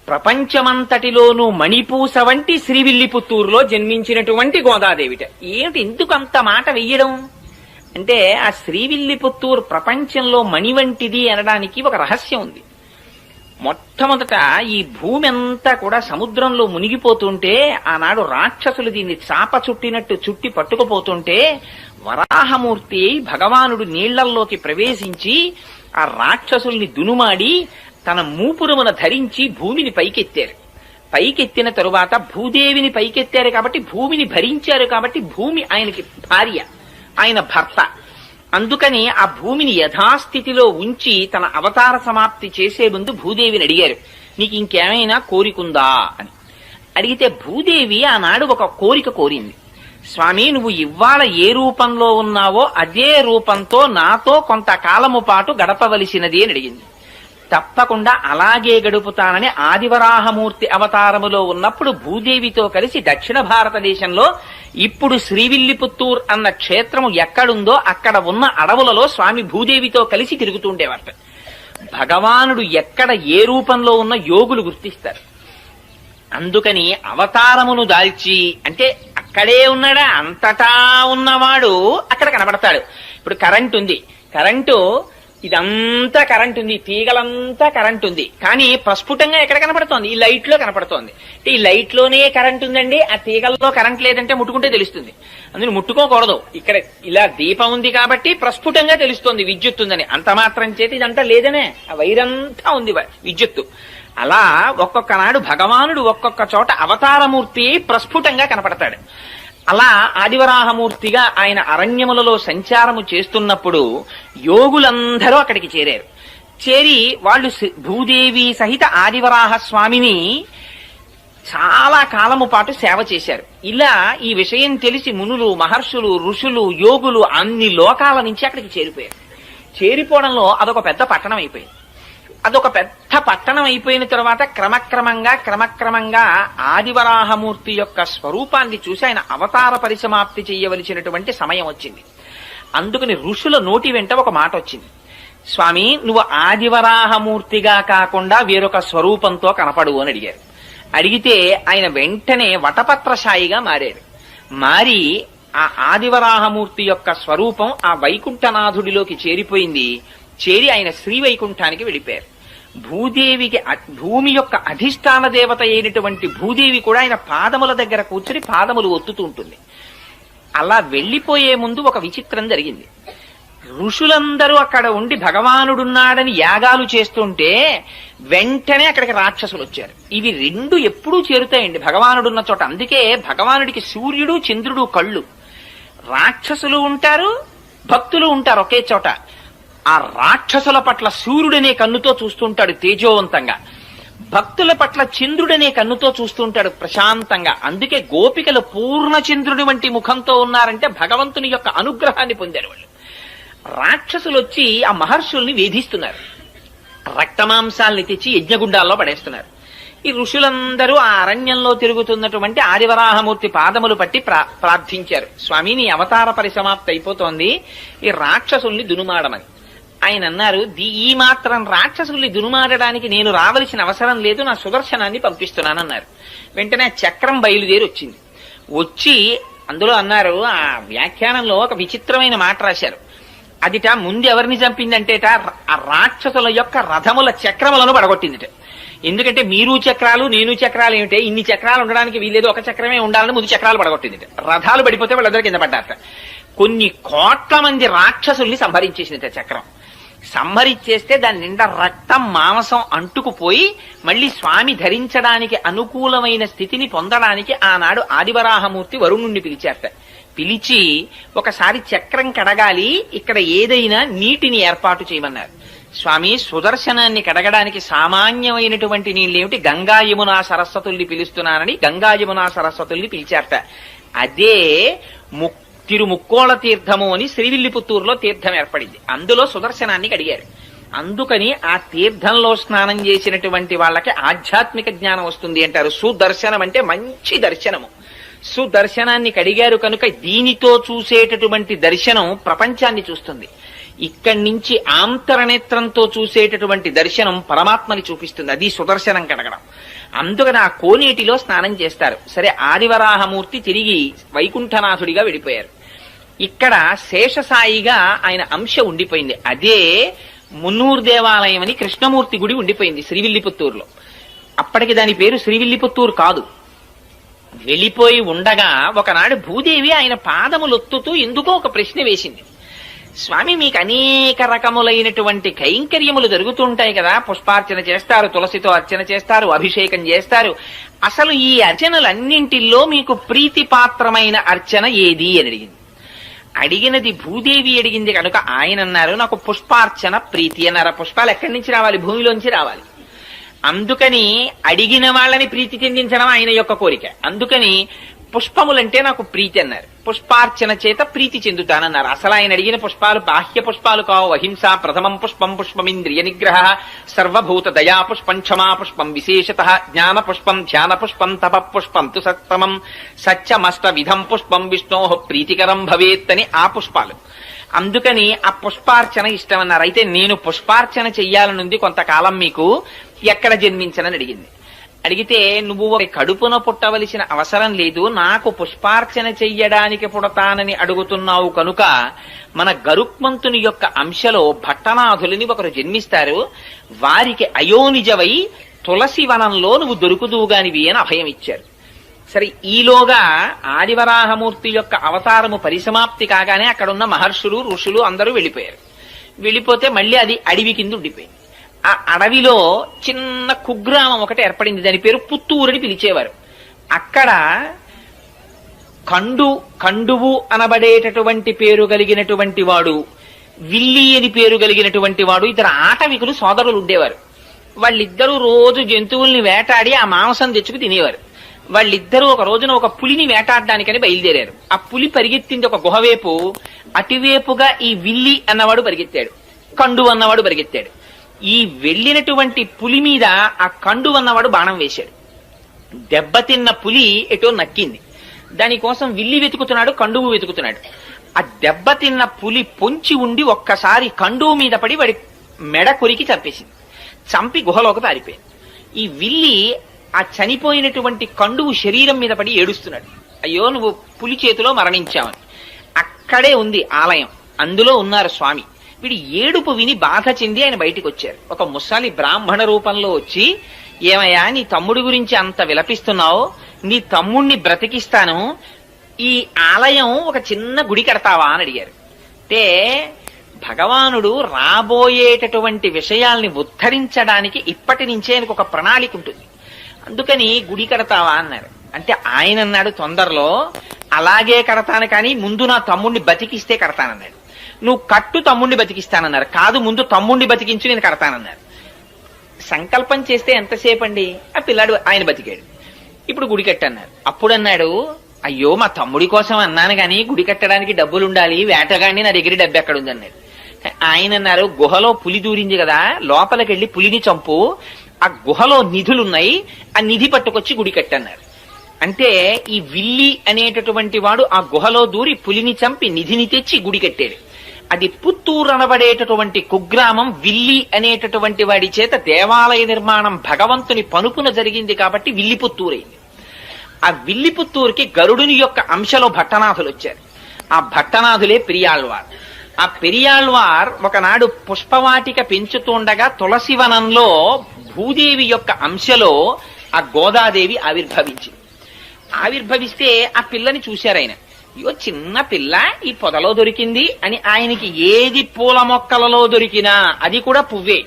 ప్రపంచమంతటిలోనూ మణిపూస వంటి శ్రీవిల్లిపుత్తూరులో జన్మించినటువంటి గోదాదేవిట. ఏమిటి ఎందుకు అంత మాట వెయ్యడం అంటే, ఆ శ్రీవిల్లిపుత్తూరు ప్రపంచంలో మణి వంటిది అనడానికి ఒక రహస్యం ఉంది. మొట్టమొదట ఈ భూమి అంతా కూడా సముద్రంలో మునిగిపోతుంటే, ఆనాడు రాక్షసులు దీన్ని చాప చుట్టినట్టు చుట్టి పట్టుకుపోతుంటే, వరాహమూర్తి భగవానుడు నీళ్లల్లోకి ప్రవేశించి ఆ రాక్షసుల్ని దునుమాడి తన మూపురమున ధరించి భూమిని పైకెత్తారు. పైకెత్తిన తరువాత భూదేవిని పైకెత్తారు కాబట్టి భూమిని భరించారు కాబట్టి భూమి ఆయనకి భార్య, ఆయన భర్త. అందుకని ఆ భూమిని యథాస్థితిలో ఉంచి తన అవతార సమాప్తి చేసే ముందు భూదేవిని అడిగారు, నీకు ఇంకేమైనా కోరికుందా అని. అడిగితే భూదేవి ఆనాడు ఒక కోరిక కోరింది. స్వామి, నువ్వు ఇవాళ ఏ రూపంలో ఉన్నావో అదే రూపంతో నాతో కొంతకాలము పాటు గడపవలసినది అని అడిగింది. తప్పకుండా అలాగే గడుపుతానని ఆదివరాహమూర్తి అవతారములో ఉన్నప్పుడు భూదేవితో కలిసి దక్షిణ భారతదేశంలో ఇప్పుడు శ్రీవిల్లిపుత్తూర్ అన్న క్షేత్రము ఎక్కడుందో అక్కడ ఉన్న అడవులలో స్వామి భూదేవితో కలిసి తిరుగుతుండేవారట. భగవానుడు ఎక్కడ ఏ రూపంలో ఉన్న యోగులు గుర్తిస్తారు. అందుకని అవతారమును దాల్చి, అంటే అక్కడే ఉన్నాడా, అంతటా ఉన్నవాడు అక్కడ కనబడతాడు. ఇప్పుడు కరెంట్ ఉంది, కరెంటు ఇదంతా కరెంట్ ఉంది, తీగలంతా కరెంట్ ఉంది, కానీ ప్రస్ఫుటంగా ఎక్కడ కనపడుతోంది? ఈ లైట్ లో కనపడుతోంది. అంటే ఈ లైట్ లోనే కరెంట్ ఉందండి, ఆ తీగల్లో కరెంట్ లేదంటే ముట్టుకుంటే తెలుస్తుంది. అందులో ముట్టుకోకూడదు. ఇక్కడ ఇలా దీపం ఉంది కాబట్టి ప్రస్ఫుటంగా తెలుస్తోంది విద్యుత్ ఉందని. అంత మాత్రం చేతి ఇదంతా లేదనే, ఆ వైరంతా ఉంది విద్యుత్తు. అలా ఒక్కొక్క నాడు భగవానుడు ఒక్కొక్క చోట అవతారమూర్తి ప్రస్ఫుటంగా కనపడతాడు. అలా ఆదివరాహమూర్తిగా ఆయన అరణ్యములలో సంచారము చేస్తున్నప్పుడు యోగులందరూ అక్కడికి చేరారు. చేరి వాళ్ళు భూదేవి సహిత ఆదివరాహ స్వామిని చాలా కాలము పాటు సేవ చేశారు. ఇలా ఈ విషయం తెలిసి మునులు, మహర్షులు, ఋషులు, యోగులు అన్ని లోకాల నుంచి అక్కడికి చేరిపోయారు. చేరిపోవడంలో అదొక పెద్ద పట్టణం అయిపోయింది. అదొక పెద్ద పట్టణం అయిపోయిన తర్వాత క్రమక్రమంగా ఆదివరాహమూర్తి యొక్క స్వరూపాన్ని చూసి ఆయన అవతార పరిసమాప్తి చేయవలసినటువంటి సమయం వచ్చింది. అందుకని ఋషుల నోటి వెంట ఒక మాట వచ్చింది, స్వామి నువ్వు ఆదివరాహమూర్తిగా కాకుండా వేరొక స్వరూపంతో కనపడు అని అడిగారు. అడిగితే ఆయన వెంటనే వటపత్రశాయిగా మారారు. మారి ఆ ఆదివరాహమూర్తి యొక్క స్వరూపం ఆ వైకుంఠనాథుడిలోకి చేరిపోయింది. చేరి ఆయన శ్రీవైకుంఠానికి వెళ్ళిపోయారు. భూదేవికి, భూమి యొక్క అధిష్టాన దేవత అయినటువంటి భూదేవి కూడా ఆయన పాదముల దగ్గర కూర్చుని పాదములు ఒత్తుతూ ఉంటుంది. అలా వెళ్లిపోయే ముందు ఒక విచిత్రం జరిగింది. ఋషులందరూ అక్కడ ఉండి భగవానుడున్నాడని యాగాలు చేస్తుంటే వెంటనే అక్కడికి రాక్షసులు వచ్చారు. ఇవి రెండు ఎప్పుడూ చేరుతాయండి భగవానుడున్న చోట. అందుకే భగవానుడికి సూర్యుడు చంద్రుడు కళ్ళు. రాక్షసులు ఉంటారు, భక్తులు ఉంటారు ఒకే చోట. ఆ రాక్షసుల పట్ల సూర్యుడనే కన్నుతో చూస్తుంటాడు తేజోవంతంగా, భక్తుల పట్ల చంద్రుడనే కన్నుతో చూస్తుంటాడు ప్రశాంతంగా. అందుకే గోపికలు పూర్ణచంద్రుడి వంటి ముఖంతో ఉన్నారంటే భగవంతుని యొక్క అనుగ్రహాన్ని పొందారు వాళ్ళు. రాక్షసులు వచ్చి ఆ మహర్షుల్ని వేధిస్తున్నారు, రక్తమాంసాల్ని తెచ్చి యజ్ఞగుండాల్లో పడేస్తున్నారు. ఈ ఋషులందరూ ఆ అరణ్యంలో తిరుగుతున్నటువంటి ఆదివరాహమూర్తి పాదములు పట్టి ప్రార్థించారు, స్వామి నీ అవతార పరిసమాప్తి అయిపోతోంది, ఈ రాక్షసుల్ని దునుమాడమని. ఆయన అన్నారు, ఈ మాత్రం రాక్షసుల్ని దునుమాడడానికి నేను రావలసిన అవసరం లేదు, నా సుదర్శనాన్ని పంపిస్తున్నానన్నారు. వెంటనే చక్రం బయలుదేరి వచ్చింది. వచ్చి అందులో అన్నారు, ఆ వ్యాఖ్యానంలో ఒక విచిత్రమైన మాట రాశారు. అదిట ముందు ఎవరిని చంపిందంటేట ఆ రాక్షసుల యొక్క రథముల చక్రములను పడగొట్టిందిట. ఎందుకంటే మీరు చక్రాలు నేను చక్రాలు ఏమిటే, ఇన్ని చక్రాలు ఉండడానికి వీల్లేదు, ఒక చక్రమే ఉండాలని ముందు చక్రాలు పడగొట్టిందిట. రథాలు పడిపోతే వాళ్ళందరూ కింద పడ్డారట. కొన్ని కోట్ల మంది రాక్షసుల్ని సంహరించేసిందిట చక్రం. సంహరించేస్తే దాని నిండా రక్తం మాంసం అంటుకుపోయి మళ్లీ స్వామి ధరించడానికి అనుకూలమైన స్థితిని పొందడానికి ఆనాడు ఆదివరాహమూర్తి వరుణుణ్ణి పిలిచారట. పిలిచి ఒకసారి చక్రం కడగాలి, ఇక్కడ ఏదైనా నీటిని ఏర్పాటు చేయమన్నారు. స్వామి సుదర్శనాన్ని కడగడానికి సామాన్యమైనటువంటి నీళ్ళేమిటి, గంగా యమునా సరస్వతుల్ని పిలుస్తున్నానని గంగా యమునా సరస్వతుల్ని పిలిచారట. అదే తిరుముక్కోళ తీర్థము అని శ్రీవిల్లిపుత్తూరులో తీర్థం ఏర్పడింది. అందులో సుదర్శనాన్ని కడిగారు. అందుకని ఆ తీర్థంలో స్నానం చేసినటువంటి వాళ్ళకి ఆధ్యాత్మిక జ్ఞానం వస్తుంది అంటారు. సుదర్శనం అంటే మంచి దర్శనము. సుదర్శనాన్ని కడిగారు కనుక దీనితో చూసేటటువంటి దర్శనం ప్రపంచాన్ని చూస్తుంది. ఇక్కడి నుంచి ఆంతరనేత్రంతో చూసేటటువంటి దర్శనం పరమాత్మని చూపిస్తుంది. అది సుదర్శనం కడగడం. అందుకని ఆ కోనేటిలో స్నానం చేస్తారు. సరే, ఆదివరాహమూర్తి తిరిగి వైకుంఠనాథుడిగా వెళ్ళిపోయారు. ఇక్కడ శేషసాయిగా ఆయన అంశ ఉండిపోయింది. అదే మున్నూరు దేవాలయం అని కృష్ణమూర్తి గుడి ఉండిపోయింది శ్రీవిల్లిపుత్తూరులో. అప్పటికి దాని పేరు శ్రీవిల్లిపుత్తూరు కాదు. వెళ్ళిపోయి ఉండగా ఒకనాడు భూదేవి ఆయన పాదములొత్తుతూ ఎందుకో ఒక ప్రశ్న వేసింది. స్వామి, మీకు అనేక రకములైనటువంటి కైంకర్యములు జరుగుతుంటాయి కదా, పుష్పార్చన చేస్తారు, తులసితో అర్చన చేస్తారు, అభిషేకం చేస్తారు. అసలు ఈ అర్చనలన్నింటిలో మీకు ప్రీతిపాత్రమైన అర్చన ఏది అని అడిగింది. అడిగినది భూదేవి అడిగింది కనుక ఆయన అన్నారు, నాకు పుష్పార్చన ప్రీతి అన్నారు. పుష్పాలు ఎక్కడి నుంచి రావాలి? భూమిలోంచి రావాలి. అందుకని అడిగిన వాళ్ళని ప్రీతి చెందించడం ఆయన యొక్క కోరిక. అందుకని పుష్పములంటే నాకు ప్రీతి అన్నారు. పుష్పార్చన చేత ప్రీతి చెందుతానన్నారు. అసలు ఆయన అడిగిన పుష్పాలు బాహ్య పుష్పాలు కావు. అహింస ప్రథమం పుష్పం, పుష్పమింద్రియ నిగ్రహ, సర్వభూత దయా పుష్పం, క్షమా పుష్పం, విశేషత జ్ఞాన పుష్పం, ధ్యాన పుష్పం, తప పుష్పం తు సత్తమం, సత్యమష్ట విధం పుష్పం విష్ణో ప్రీతికరం భవేత్ అని ఆ పుష్పాలు. అందుకని ఆ పుష్పార్చన ఇష్టమన్నారు. అయితే నేను పుష్పార్చన చెయ్యాలనుంది కొంతకాలం, మీకు ఎక్కడ జన్మించనని అడిగింది. అడిగితే నువ్వు కడుపున పుట్టవలసిన అవసరం లేదు, నాకు పుష్పార్చన చెయ్యడానికి పుడతానని అడుగుతున్నావు కనుక మన గరుక్మంతుని యొక్క అంశలో భట్టనాథులని ఒకరు జన్మిస్తారు, వారికి అయోనిజవై తులసి వనంలో నువ్వు దొరుకుదువుగానివి అని అభయం ఇచ్చారు. సరే, ఈలోగా ఆదివరాహమూర్తి యొక్క అవతారము పరిసమాప్తి కాగానే అక్కడున్న మహర్షులు ఋషులు అందరూ వెళ్ళిపోయారు. వెళ్ళిపోతే మళ్ళీ అది అడవి కింద ఉండిపోయింది. ఆ అడవిలో చిన్న కుగ్రామం ఒకటి ఏర్పడింది. దాని పేరు పుత్తూరుని పిలిచేవారు. అక్కడ కండువు అనబడేటటువంటి పేరు కలిగినటువంటి వాడు, విల్లి అని పేరు కలిగినటువంటి వాడు, ఇద్దరు ఆటవికులు సోదరులు ఉండేవారు. వాళ్ళిద్దరూ రోజు జంతువుల్ని వేటాడి ఆ మాంసం తెచ్చుకు తినేవారు. వాళ్ళిద్దరూ ఒక రోజున ఒక పులిని వేటాడడానికని బయలుదేరారు. ఆ పులి పరిగెత్తింది ఒక గుహవేపు. అటువేపుగా ఈ విల్లి అన్నవాడు పరిగెత్తాడు, కండు అన్నవాడు పరిగెత్తాడు. ఈ వెళ్ళినటువంటి పులి మీద ఆ కండు అన్నవాడు బాణం వేశాడు. దెబ్బతిన్న పులి ఎటో నక్కింది. దానికోసం విల్లి వెతుకుతున్నాడు, కండువు వెతుకుతున్నాడు. ఆ దెబ్బతిన్న పులి పొంచి ఉండి ఒక్కసారి కండువు మీద పడి వాడి మెడ కొరికి చంపేసింది. చంపి గుహలోకి పారిపోయింది. ఈ విల్లి ఆ చనిపోయినటువంటి కండువు శరీరం మీద పడి ఏడుస్తున్నాడు, అయ్యో నువ్వు పులి చేతిలో మరణించావని. అక్కడే ఉంది ఆలయం, అందులో ఉన్నారు స్వామి. వీడి ఏడుపు విని బాధ చెంది ఆయన బయటికి వచ్చారు. ఒక ముసలి బ్రాహ్మణ రూపంలో వచ్చి, ఏమయ్యా నీ తమ్ముడి గురించి అంత విలపిస్తున్నావు, నీ తమ్ముణ్ణి బ్రతికిస్తాను, ఈ ఆలయం ఒక చిన్న గుడి కడతావా అని అడిగారు. అంటే భగవానుడు రాబోయేటటువంటి విషయాల్ని ఉద్ధరించడానికి ఇప్పటి నుంచే ఆయనకు ఒక ప్రణాళిక ఉంటుంది. అందుకని గుడి కడతావా అన్నారు. అంటే ఆయన అన్నాడు, తొందరలో అలాగే కడతాను, కానీ ముందు నా తమ్ముణ్ణి బతికిస్తే కడతానన్నాడు. నువ్వు కట్టు, తమ్ముణ్ణి బతికిస్తానన్నారు. కాదు, ముందు తమ్ముణ్ణి బతికించు, నేను కడతానన్నారు. సంకల్పం చేస్తే ఎంతసేపు అండి? ఆ పిల్లాడు ఆయన బతికాడు. ఇప్పుడు గుడి కట్టన్నారు. అప్పుడు అన్నాడు, అయ్యో మా తమ్ముడి కోసం అన్నాను గాని గుడి కట్టడానికి డబ్బులు ఉండాలి, వేటగాడిని నా దగ్గర డబ్బు ఎక్కడుంది అన్నాడు. ఆయన అన్నారు, గుహలో పులి దూరింది కదా, లోపలికి వెళ్లి పులిని చంపు, ఆ గుహలో నిధులున్నాయి, ఆ నిధి పట్టుకొచ్చి గుడి కట్టన్నారు. అంటే ఈ విల్లి అనేటటువంటి వాడు ఆ గుహలో దూరి పులిని చంపి నిధిని తెచ్చి గుడి కట్టాడు. అది పుత్తూరు అనబడేటటువంటి కుగ్రామం విల్లి అనేటటువంటి వాడి చేత దేవాలయ నిర్మాణం భగవంతుని పనుపున జరిగింది కాబట్టి విల్లిపుత్తూరైంది. ఆ విల్లిపుత్తూరుకి గరుడుని యొక్క అంశలో భట్టనాథులు వచ్చారు. ఆ భట్టనాథులే పెరియాళ్వార్. ఆ పెరియాళ్వార్ ఒకనాడు పుష్పవాటిక పెంచుతుండగా తులసివనంలో భూదేవి యొక్క అంశలో ఆ గోదాదేవి ఆవిర్భవిస్తే ఆ పిల్లని చూశారు ఆయన. అయ్యో చిన్న పిల్ల ఈ పొదలో దొరికింది అని, ఆయనకి ఏది పూల మొక్కలలో దొరికినా అది కూడా పువ్వే.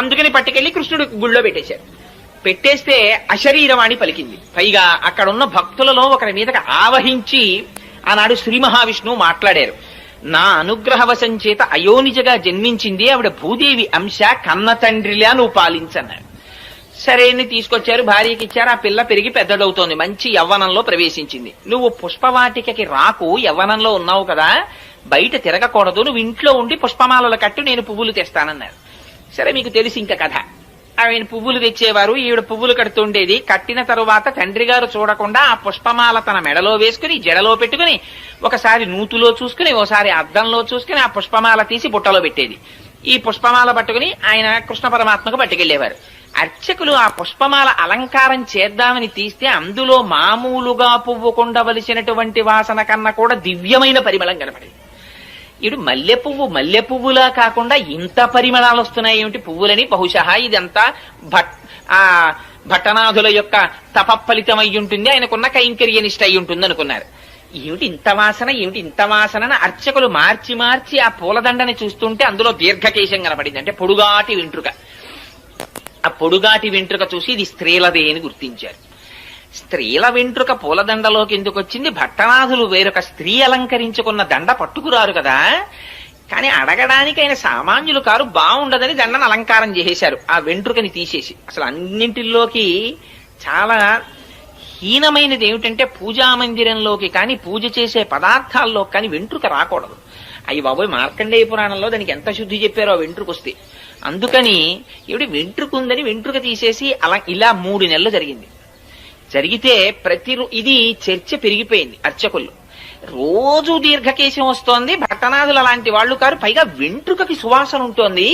అందుకని పట్టుకెళ్లి కృష్ణుడి గుళ్ళో పెట్టేశారు. పెట్టేస్తే అశరీరవాణి పలికింది. పైగా అక్కడున్న భక్తులలో ఒకరి మీదకి ఆవహించి ఆనాడు శ్రీ మహావిష్ణువు మాట్లాడారు. నా అనుగ్రహవశం చేత అయోనిజగా జన్మించింది ఆవిడ భూదేవి అంశ, కన్న తండ్రిలా నువ్వు పాలించన్నారు. సరే అని తీసుకొచ్చారు, భార్యకి ఇచ్చారు. ఆ పిల్ల పెరిగి పెద్దదవుతోంది, మంచి యవ్వనంలో ప్రవేశించింది. నువ్వు పుష్పవాటికకి రాకు, యవ్వనంలో ఉన్నావు కదా, బయట తిరగకూడదు, నువ్వు ఇంట్లో ఉండి పుష్పమాలలు కట్టు, నేను పువ్వులు తెస్తానన్నారు. సరే మీకు తెలిసి ఇంకా కథ. ఆయన పువ్వులు తెచ్చేవారు, ఈవిడ పువ్వులు కడుతుండేది. కట్టిన తరువాత తండ్రి గారు చూడకుండా ఆ పుష్పమాల తన మెడలో వేసుకుని జడలో పెట్టుకుని ఒకసారి నూతులో చూసుకుని ఓసారి అద్దంలో చూసుకుని ఆ పుష్పమాల తీసి బుట్టలో పెట్టేది. ఈ పుష్పమాల పట్టుకుని ఆయన కృష్ణ పరమాత్మకు పట్టుకెళ్లేవారు. అర్చకులు ఆ పుష్పమాల అలంకారం చేద్దామని తీస్తే అందులో మామూలుగా పువ్వు కొండవలసినటువంటి వాసన కన్నా కూడా దివ్యమైన పరిమళం కనపడింది. ఇటు మల్లె పువ్వులా కాకుండా ఇంత పరిమళాలు వస్తున్నాయి ఏమిటి పువ్వులని, బహుశా ఇదంతా భట్టనాథుల యొక్క తపఫలితం అయి ఉంటుంది, ఆయనకున్న కైంకర్యనిష్ట అయి ఉంటుంది అనుకున్నారు. ఏమిటి ఇంత వాసన అర్చకులు మార్చి మార్చి ఆ పూలదండని చూస్తుంటే అందులో దీర్ఘకేశం కనపడింది, అంటే పొడుగాటి వెంట్రుక. ఆ పొడుగాటి వెంట్రుక చూసి ఇది స్త్రీలదే అని గుర్తించారు. స్త్రీల వెంట్రుక పూలదండలోకి ఎందుకు వచ్చింది? భట్టనాథులు వేరొక స్త్రీ అలంకరించుకున్న దండ పట్టుకురారు కదా, కానీ అడగడానికి ఆయన సామాన్యులు కారు, బాగుండదని దండను అలంకారం చేసేశారు ఆ వెంట్రుకని తీసేసి. అసలు అన్నింటిలోకి చాలా హీనమైనది ఏమిటంటే పూజా మందిరంలోకి కానీ పూజ చేసే పదార్థాల్లో కానీ వెంట్రుక రాకూడదు. అయ్యి బాబోయ్, మార్కండేయ పురాణంలో దానికి ఎంత శుద్ధి చెప్పారో ఆ వెంట్రుక వస్తే. అందుకని ఏమిటి వెంట్రుక ఉందని వెంట్రుక తీసేసి అలా ఇలా 3 నెలలు జరిగింది. జరిగితే ఇది చర్చ పెరిగిపోయింది అర్చకుల్లో. రోజు దీర్ఘకేశం వస్తోంది, భట్టనాథులు అలాంటి వాళ్ళు కారు, పైగా వెంట్రుకకి సువాసన ఉంటోంది,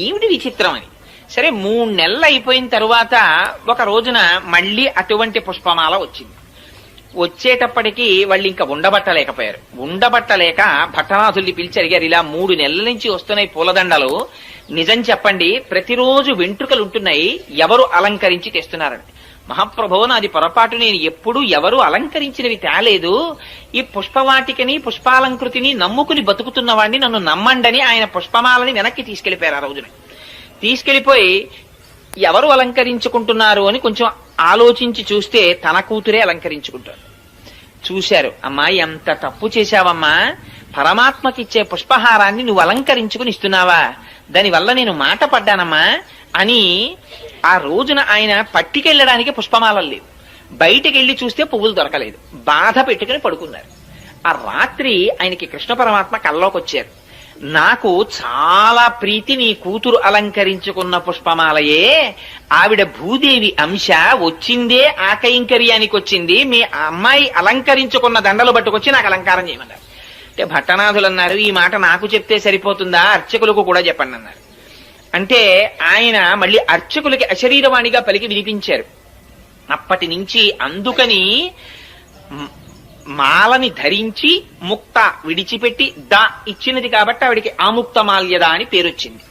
ఏమిటి విచిత్రం అని. సరే 3 నెలలు అయిపోయిన తరువాత ఒక రోజున మళ్ళీ అటువంటి పుష్పమాల వచ్చింది. వచ్చేటప్పటికి వాళ్ళు ఇంకా ఉండబట్టలేక భట్టనాథుల్ని పిలిచి అడిగారు, ఇలా 3 నెలల నుంచి వస్తున్నాయి పూలదండలు, నిజం చెప్పండి, ప్రతిరోజు వెంట్రుకలు ఉంటున్నాయి, ఎవరు అలంకరించి తెస్తున్నారండి. మహాప్రభువు, నాది పొరపాటు, నేను ఎప్పుడూ ఎవరు అలంకరించినవి తేలేదు, ఈ పుష్పవాటికని పుష్పాలంకృతిని నమ్ముకుని బతుకుతున్న వాడిని, నన్ను నమ్మండని ఆయన పుష్పమాలని వెనక్కి తీసుకెళ్లిపోయారు. ఆ రోజున తీసుకెళ్లిపోయి ఎవరు అలంకరించుకుంటున్నారు అని కొంచెం ఆలోచించి చూస్తే తన కూతురే అలంకరించుకుంటారు. చూశారు, అమ్మా ఎంత తప్పు చేశావమ్మా, పరమాత్మకిచ్చే పుష్పహారాన్ని నువ్వు అలంకరించుకుని ఇస్తున్నావా, దానివల్ల నేను మాట పడ్డానమ్మా అని. ఆ రోజున ఆయన పట్టికెళ్ళడానికి పుష్పమాలలు లేవు, బయటికి వెళ్లి చూస్తే పువ్వులు దొరకలేదు, బాధ పెట్టుకుని పడుకున్నారు. ఆ రాత్రి ఆయనకి కృష్ణ పరమాత్మ కల్లోకి వచ్చారు. నాకు చాలా ప్రీతి నీ కూతురు అలంకరించుకున్న పుష్పమాలయే, ఆవిడ భూదేవి అంశ, వచ్చిందే ఆ కైంకర్యానికి వచ్చింది, మీ అమ్మాయి అలంకరించుకున్న దండలు పట్టుకొచ్చి నాకు అలంకారం చేయమన్నారు. అంటే భట్టనాథులు అన్నారు, ఈ మాట నాకు చెప్తే సరిపోతుందా, అర్చకులకు కూడా చెప్పండి అన్నారు. అంటే ఆయన మళ్ళీ అర్చకులకి అశరీరవాణిగా పలికి వినిపించారు. అప్పటి నుంచి అందుకని మాలని ధరించి ముక్త విడిచిపెట్టి ఇచ్చినది కాబట్టి ఆవిడికి ఆముక్త మాల్యద అని పేరొచ్చింది.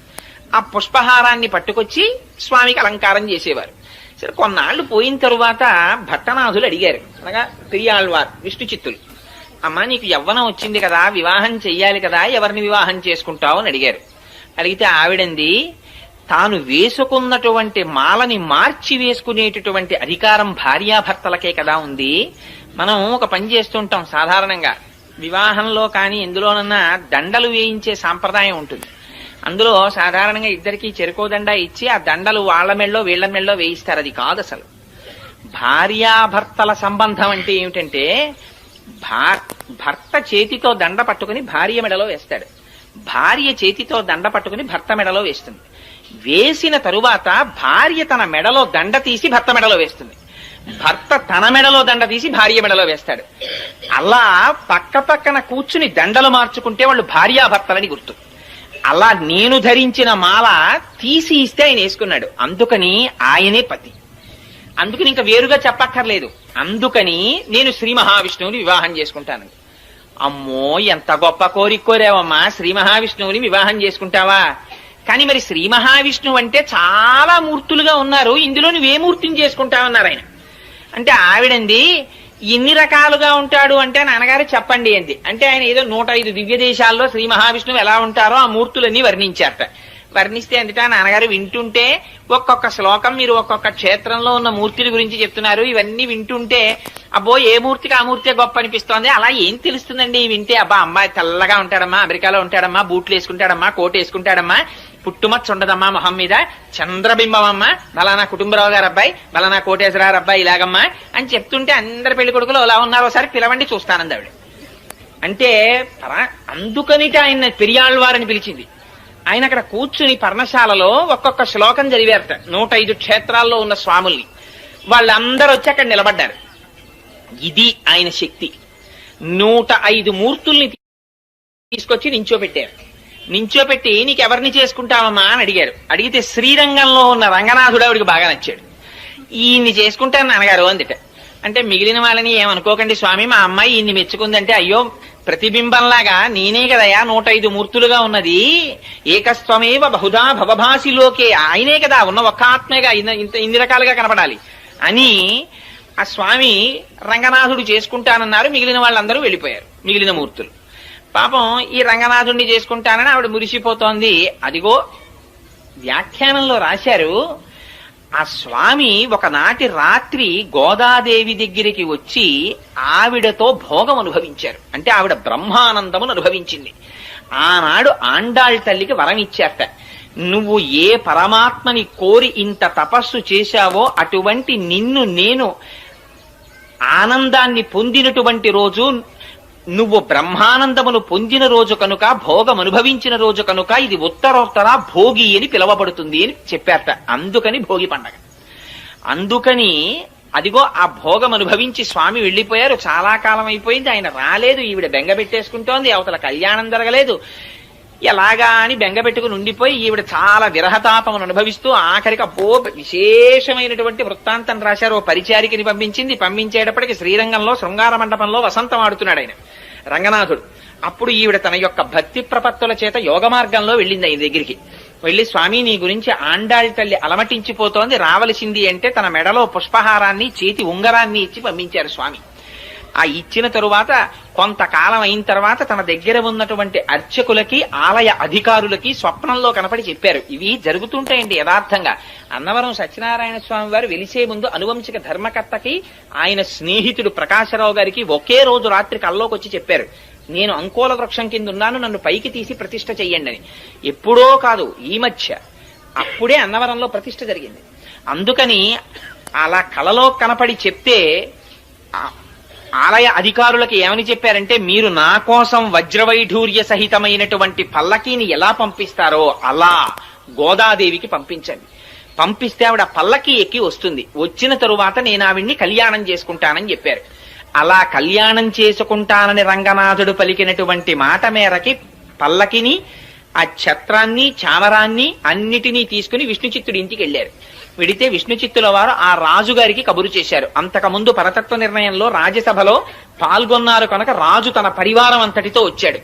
ఆ పుష్పహారాన్ని పట్టుకొచ్చి స్వామికి అలంకారం చేసేవారు. సరే కొన్నాళ్లు పోయిన తరువాత భట్టనాథులు అడిగారు, అనగా పెరియాళ్వార్ విష్ణు చిత్తులు, అమ్మా నీకు యవ్వనం వచ్చింది కదా, వివాహం చెయ్యాలి కదా, ఎవరిని వివాహం చేసుకుంటావు అని అడిగారు. అడిగితే ఆవిడంది, తాను వేసుకున్నటువంటి మాలని మార్చి వేసుకునేటటువంటి అధికారం భార్యాభర్తలకే కదా ఉంది. మనం ఒక పని చేస్తుంటాం సాధారణంగా, వివాహంలో కానీ ఎందులోనన్నా దండలు వేయించే సాంప్రదాయం ఉంటుంది. అందులో సాధారణంగా ఇద్దరికి చెరుకో దండ ఇచ్చి ఆ దండలు వాళ్ళ మెళ్ళో వీళ్ల మెళ్ళో వేయిస్తారు. అది కాదు అసలు. భార్యాభర్తల సంబంధం అంటే ఏమిటంటే, భర్త చేతితో దండ పట్టుకుని భార్య మెడలో వేస్తాడు, భార్య చేతితో దండ పట్టుకుని భర్త మెడలో వేస్తుంది. వేసిన తరువాత భార్య తన మెడలో దండ తీసి భర్త మెడలో వేస్తుంది, భర్త తన మెడలో దండ తీసి భార్య మెడలో వేస్తాడు. అలా పక్క పక్కన కూర్చుని దండలు మార్చుకుంటే వాళ్ళు భార్యాభర్తలని గుర్తు. అలా నేను ధరించిన మాల తీసి ఇస్తే ఆయన వేసుకున్నాడు, అందుకని ఆయనే పతి. అందుకని ఇంకా వేరుగా చెప్పక్కర్లేదు. అందుకని నేను శ్రీ మహావిష్ణువుని వివాహం చేసుకుంటాను. అమ్మో ఎంత గొప్ప కోరిక కోరావమ్మా, శ్రీ మహావిష్ణువుని వివాహం చేసుకుంటావా? కానీ మరి శ్రీ మహావిష్ణువు అంటే చాలా మూర్తులుగా ఉన్నారు, ఇందులో నువ్వే మూర్తిని చేసుకుంటావన్నారు ఆయన. అంటే ఆవిడంది, ఎన్ని రకాలుగా ఉంటాడు అంటే నాన్నగారు చెప్పండి అంది. అంటే ఆయన ఏదో 105 దివ్య దేశాల్లో శ్రీ మహావిష్ణువు ఎలా ఉంటారో ఆ మూర్తులన్నీ వర్ణించారట. వర్ణిస్తే అందుట నాన్నగారు వింటుంటే, ఒక్కొక్క శ్లోకం మీరు ఒక్కొక్క క్షేత్రంలో ఉన్న మూర్తుల గురించి చెప్తున్నారు, ఇవన్నీ వింటుంటే అబ్బో ఏ మూర్తికి ఆ మూర్తి గొప్ప అనిపిస్తోంది. అలా ఏం తెలుస్తుందండి వింటే? అబ్బా అమ్మాయి తెల్లగా ఉంటాడమ్మా, అమెరికాలో ఉంటాడమ్మా, బూట్లు వేసుకుంటాడమ్మా, కోట్ వేసుకుంటాడమ్మా, పుట్టుమచ్చ ఉండదమ్మా మొహం మీద, చంద్రబింబం అమ్మ, బలానా కుటుంబరావు గారు అబ్బాయి, బలానా కోటేశ్వరరావు అబ్బాయి ఇలాగమ్మా అని చెప్తుంటే అందరి పెళ్లి కొడుకులు ఎలా ఉన్నారు ఒకసారి పిలవండి చూస్తానంది ఆవిడ. అంటే అందుకనిట ఆయన పెరియాళ్వారని పిలిచింది. ఆయన అక్కడ కూర్చుని పర్ణశాలలో ఒక్కొక్క శ్లోకం చదివారట 105 క్షేత్రాల్లో ఉన్న స్వాముల్ని. వాళ్ళందరూ వచ్చి అక్కడ నిలబడ్డారు. ఇది ఆయన శక్తి. 105 మూర్తుల్ని తీసుకొచ్చి నించోపెట్టారు. నించోపెట్టి నీకెవరిని చేసుకుంటావమ్మా అని అడిగారు. అడిగితే శ్రీరంగంలో ఉన్న రంగనాథుడు ఆవిడికి బాగా నచ్చాడు. ఈయన్ని చేసుకుంటాను నాన్నగారు అందిట. అంటే మిగిలిన వాళ్ళని ఏమనుకోకండి స్వామి, మా అమ్మాయి ఈయన్ని మెచ్చుకుందంటే, అయ్యో ప్రతిబింబంలాగా నేనే కదయా 105 మూర్తులుగా ఉన్నది, ఏకస్వమేవ బహుధా భవభాసిలోకే, ఆయనే కదా ఉన్న ఒక్క ఆత్మేగా ఇన్ని రకాలుగా కనపడాలి అని ఆ స్వామి రంగనాథుడు చేసుకుంటానన్నారు. మిగిలిన వాళ్ళందరూ వెళ్ళిపోయారు, మిగిలిన మూర్తులు. పాపం ఈ రంగనాథుడిని చేసుకుంటానని ఆవిడ మురిసిపోతోంది. అదిగో వ్యాఖ్యానంలో రాశారు, ఆ స్వామి ఒకనాటి రాత్రి గోదాదేవి దగ్గరికి వచ్చి ఆవిడతో భోగం అనుభవించారు. అంటే ఆవిడ బ్రహ్మానందమును అనుభవించింది. ఆనాడు ఆండాళ్ తల్లికి వరం ఇచ్చారట, నువ్వు ఏ పరమాత్మని కోరి ఇంత తపస్సు చేశావో అటువంటి నిన్ను నేను ఆనందాన్ని పొందినటువంటి రోజు, నువ్వు బ్రహ్మానందమును పొందిన రోజు కనుక, భోగం అనుభవించిన రోజు కనుక ఇది ఉత్తరోత్తర భోగి అని పిలవబడుతుంది అని చెప్పారట. అందుకని భోగి పండగ. అందుకని అదిగో ఆ భోగం అనుభవించి స్వామి వెళ్లిపోయారు. చాలా కాలం అయిపోయింది, ఆయన రాలేదు. ఈవిడ బెంగ పెట్టేసుకుంటోంది, అవతల కళ్యాణం జరగలేదు. ఎలాగా అని బెంగ పెట్టుకుని ఉండిపోయి ఈవిడ చాలా విరహతాపమును అనుభవిస్తూ ఆఖరికి విశేషమైనటువంటి వృత్తాంతం రాశారు. ఓ పరిచారికని పంపించేటప్పటికి శ్రీరంగంలో శృంగార మండపంలో వసంతం ఆడుతున్నాడు ఆయన రంగనాథుడు. అప్పుడు ఈవిడ తన యొక్క భక్తి ప్రపత్తుల చేత యోగ మార్గంలో వెళ్ళింది ఆయన దగ్గరికి. వెళ్లి, స్వామి నీ గురించి ఆండాళ్ తల్లి అలమటించిపోతోంది, రావలసింది అంటే తన మెడలో పుష్పహారాన్ని చేతి ఉంగరాన్ని ఇచ్చి పంపించారు స్వామి. ఆ ఇచ్చిన తరువాత కొంతకాలం అయిన తర్వాత తన దగ్గర ఉన్నటువంటి అర్చకులకి, ఆలయ అధికారులకి స్వప్నంలో కనపడి చెప్పారు. ఇవి జరుగుతుంటాయండి యథార్థంగా. అన్నవరం సత్యనారాయణ స్వామి వారు వెలిసే ముందు అనువంశిక ధర్మకర్తకి ఆయన స్నేహితుడు ప్రకాశరావు గారికి ఒకే రోజు రాత్రి కల్లోకి వచ్చి చెప్పారు, నేను అంకోల వృక్షం కింద ఉన్నాను, నన్ను పైకి తీసి ప్రతిష్ఠ చెయ్యండి అని. ఎప్పుడో కాదు, ఈ మధ్య అప్పుడే అన్నవరంలో ప్రతిష్ఠ జరిగింది. అందుకని అలా కలలో కనపడి చెప్తే ఆలయ అధికారులకి ఏమని చెప్పారంటే, మీరు నా కోసం వజ్రవైఢూర్య సహితమైనటువంటి పల్లకీని ఎలా పంపిస్తారో అలా గోదాదేవికి పంపించండి. పంపిస్తే ఆవిడ పల్లకి ఎక్కి వస్తుంది. వచ్చిన తరువాత నేను ఆవిడ్ని కళ్యాణం చేసుకుంటానని చెప్పారు. అలా కళ్యాణం చేసుకుంటానని రంగనాథుడు పలికినటువంటి మాట మేరకి పల్లకిని, ఆ ఛత్రాన్ని, చామరాన్ని అన్నిటినీ తీసుకుని విష్ణుచిత్తుడి ఇంటికి వెళ్లారు. వెడితే విష్ణుచిత్తుల వారు ఆ రాజుగారికి కబురు చేశారు. అంతకుముందు పరతత్వ నిర్ణయంలో రాజ్యసభలో పాల్గొన్నారు కనుక రాజు తన పరివారం అంతటితో వచ్చాడు.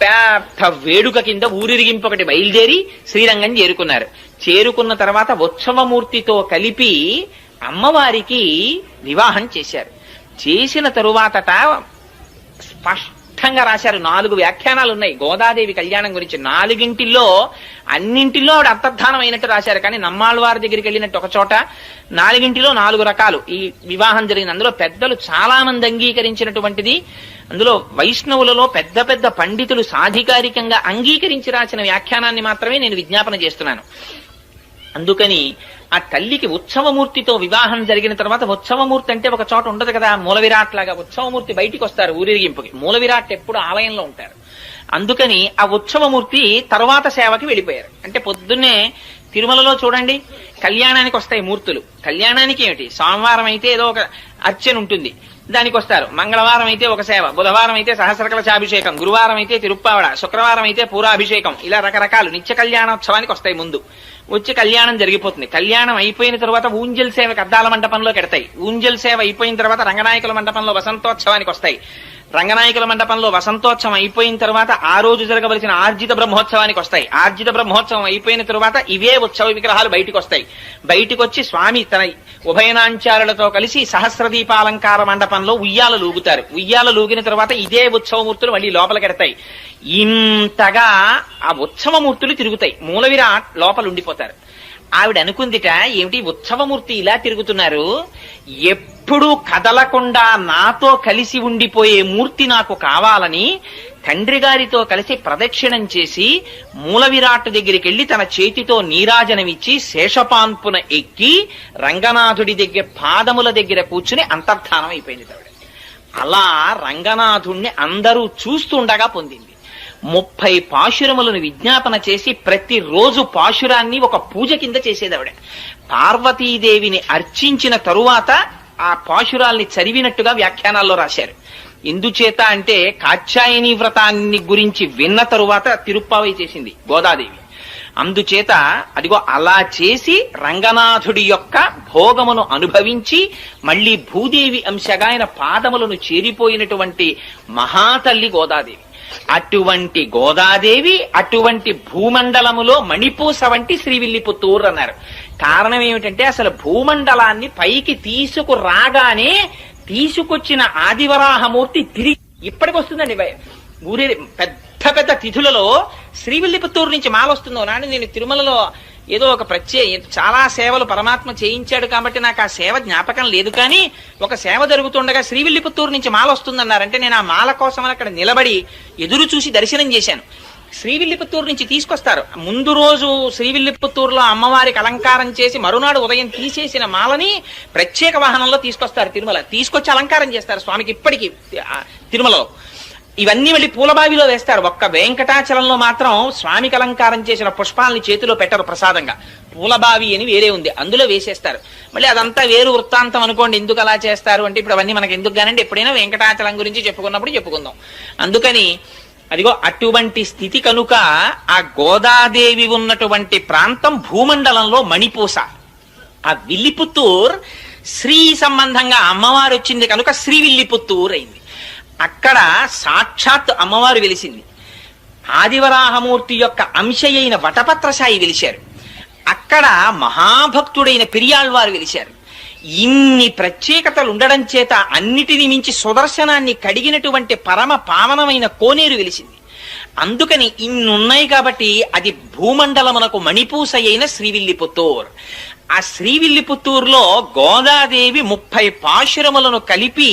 పెద్ద వేడుక కింద ఊరిరిగింపు ఒకటి బయలుదేరి శ్రీరంగం చేరుకున్నారు. చేరుకున్న తర్వాత ఉత్సవమూర్తితో కలిపి అమ్మవారికి వివాహం చేశారు. చేసిన తరువాతట స్పష్టంగా రాశారు. 4 వ్యాఖ్యానాలు ఉన్నాయి గోదాదేవి కళ్యాణం గురించి. 4గింటిల్లో అన్నింటిలో ఆవిడ అంతర్ధానం అయినట్టు రాశారు. కానీ నమ్మాళ్ళవారి దగ్గరికి వెళ్ళినట్టు ఒక చోట 4గింటిలో 4 రకాలు ఈ వివాహం జరిగింది. అందులో పెద్దలు చాలా మంది అంగీకరించినటువంటిది. అందులో వైష్ణవులలో పెద్ద పెద్ద పండితులు సాధికారికంగా అంగీకరించి రాసిన వ్యాఖ్యానాన్ని మాత్రమే నేను విజ్ఞాపన చేస్తున్నాను. అందుకని ఆ తల్లికి ఉత్సవమూర్తితో వివాహం జరిగిన తర్వాత, ఉత్సవమూర్తి అంటే ఒక చోట ఉండదు కదా, మూల విరాట్ లాగా ఉత్సవమూర్తి బయటికి వస్తారు ఊరేగింపుకి. మూల విరాట్ ఎప్పుడు ఆలయంలో ఉంటారు. అందుకని ఆ ఉత్సవమూర్తి తరువాత సేవకి వెళ్ళిపోయారు. అంటే పొద్దున్నే తిరుమలలో చూడండి కళ్యాణానికి వస్తాయి మూర్తులు. కళ్యాణానికి ఏమిటి, సోమవారం అయితే ఏదో ఒక అర్చన ఉంటుంది, దానికి వస్తారు. మంగళవారం అయితే ఒక సేవ, బుధవారం అయితే సహస్రకలశాభిషేకం, గురువారం అయితే తిరుప్పావడ, శుక్రవారం అయితే పూరాభిషేకం, ఇలా రకరకాలు నిత్య కళ్యాణోత్సవానికి వస్తాయి. ముందు వచ్చి కళ్యాణం జరిగిపోతుంది. కళ్యాణం అయిపోయిన తర్వాత ఊంజల్ సేవకి అద్దాల మండపంలో కెడతాయి. ఊంజల్ సేవ అయిపోయిన తర్వాత రంగనాయకుల మండపంలో వసంతోత్సవానికి వస్తాయి. రంగనాయకుల మండపంలో వసంతోత్సవం అయిపోయిన తర్వాత ఆ రోజు జరగవలసిన ఆర్జిత బ్రహ్మోత్సవానికి వస్తాయి. ఆర్జిత బ్రహ్మోత్సవం అయిపోయిన తర్వాత ఇవే ఉత్సవ విగ్రహాలు బయటికి వస్తాయి. బయటికి వచ్చి స్వామి తన ఉభయనాంచారులతో కలిసి సహస్రదీపాలంకార మండపంలో ఉయ్యాల లూగుతారు. ఉయ్యాల లూగిన తర్వాత ఇదే ఉత్సవమూర్తులు మళ్ళీ లోపలికెడతాయి. ఇంతగా ఆ ఉత్సవమూర్తులు తిరుగుతాయి. మూల విరాట్ లోపల ఉండిపోతారు. ఆవిడ అనుకుందిట, ఏమిటి ఉత్సవమూర్తి ఇలా తిరుగుతున్నారు, ఎప్పుడూ కదలకుండా నాతో కలిసి ఉండిపోయే మూర్తి నాకు కావాలని తండ్రి గారితో కలిసి ప్రదక్షిణం చేసి మూల విరాట్ దగ్గరికి వెళ్లి తన చేతితో నీరాజనమిచ్చి శేషపాన్పున ఎక్కి రంగనాథుడి దగ్గర పాదముల దగ్గర కూర్చుని అంతర్ధానం అయిపోయింది ఆవిడ. అలా రంగనాథుణ్ణి అందరూ చూస్తుండగా పొందింది. 30 పాశురములను విజ్ఞాపన చేసి ప్రతిరోజు పాశురాన్ని ఒక పూజ కింద చేసేది ఆవిడ. పార్వతీదేవిని అర్చించిన తరువాత ఆ పాశురాల్ని చదివినట్టుగా వ్యాఖ్యానాల్లో రాశారు. ఎందుచేత అంటే కాత్యాయని వ్రతాన్ని గురించి విన్న తరువాత తిరుప్పావై చేసింది గోదాదేవి. అందుచేత అదిగో అలా చేసి రంగనాథుడి యొక్క భోగమును అనుభవించి మళ్లీ భూదేవి అంశగా ఆయన పాదములను చేరిపోయినటువంటి మహాతల్లి గోదాదేవి. అటువంటి గోదాదేవి అటువంటి భూమండలములో మణిపూస వంటి శ్రీవిల్లిపుత్తూరు అన్నారు. కారణం ఏమిటంటే అసలు భూమండలాన్ని పైకి తీసుకురాగానే తీసుకొచ్చిన ఆదివరాహమూర్తి తిరిగి ఇప్పటికి వస్తుందండి. ఊరే పెద్ద పెద్ద తిథులలో శ్రీవిల్లిపుత్తూరు నుంచి మాల వస్తుందో నాని. నేను తిరుమలలో ఏదో ఒక చాలా సేవలు పరమాత్మ చేయించాడు కాబట్టి నాకు ఆ సేవ జ్ఞాపకం లేదు, కానీ ఒక సేవ జరుగుతుండగా శ్రీవిల్లిపుత్తూరు నుంచి మాల వస్తుందన్నారంటే నేను ఆ మాల కోసం అక్కడ నిలబడి ఎదురు చూసి దర్శనం చేశాను. శ్రీవిల్లిపుత్తూరు నుంచి తీసుకొస్తారు. ముందు రోజు శ్రీవిల్లిపుత్తూరులో అమ్మవారికి అలంకారం చేసి మరునాడు ఉదయం తీసేసిన మాలని ప్రత్యేక వాహనంలో తీసుకొస్తారు తిరుమల. తీసుకొచ్చి అలంకారం చేస్తారు స్వామికి ఇప్పటికీ తిరుమలలో. ఇవన్నీ మళ్ళీ పూలబావిలో వేస్తారు. ఒక్క వెంకటాచలంలో మాత్రం స్వామికి అలంకారం చేసిన పుష్పాలని చేతిలో పెట్టరు ప్రసాదంగా. పూలబావి అని వేరే ఉంది, అందులో వేసేస్తారు. మళ్ళీ అదంతా వేరు వృత్తాంతం అనుకోండి. ఎందుకు అలా చేస్తారు అంటే ఇప్పుడు అవన్నీ మనకి ఎందుకు కానండి, ఎప్పుడైనా వెంకటాచలం గురించి చెప్పుకున్నప్పుడు చెప్పుకుందాం. అందుకని అదిగో అటువంటి స్థితి కనుక ఆ గోదాదేవి ఉన్నటువంటి ప్రాంతం భూమండలంలో మణిపూస. ఆ విల్లిపుత్తూర్ శ్రీ సంబంధంగా అమ్మవారు వచ్చింది కనుక శ్రీవిల్లిపుత్తూర్ అయింది. అక్కడ సాక్షాత్ అమ్మవారు వెలిసింది. ఆదివరాహమూర్తి యొక్క అంశ అయిన వటపత్రసాయి వెలిశారు. అక్కడ మహాభక్తుడైన పెరియాళ్వారు వెలిశారు. ఇన్ని ప్రత్యేకతలు ఉండడం చేత అన్నిటిని మించి సుదర్శనాన్ని కడిగినటువంటి పరమ పావనమైన కోనేరు వెలిసింది. అందుకని ఇన్నున్నాయి కాబట్టి అది భూమండలమునకు మణిపూస అయిన శ్రీవిల్లిపుత్తూర్. ఆ శ్రీవిల్లిపుత్తూరులో గోదాదేవి 30 పాశురములను కలిపి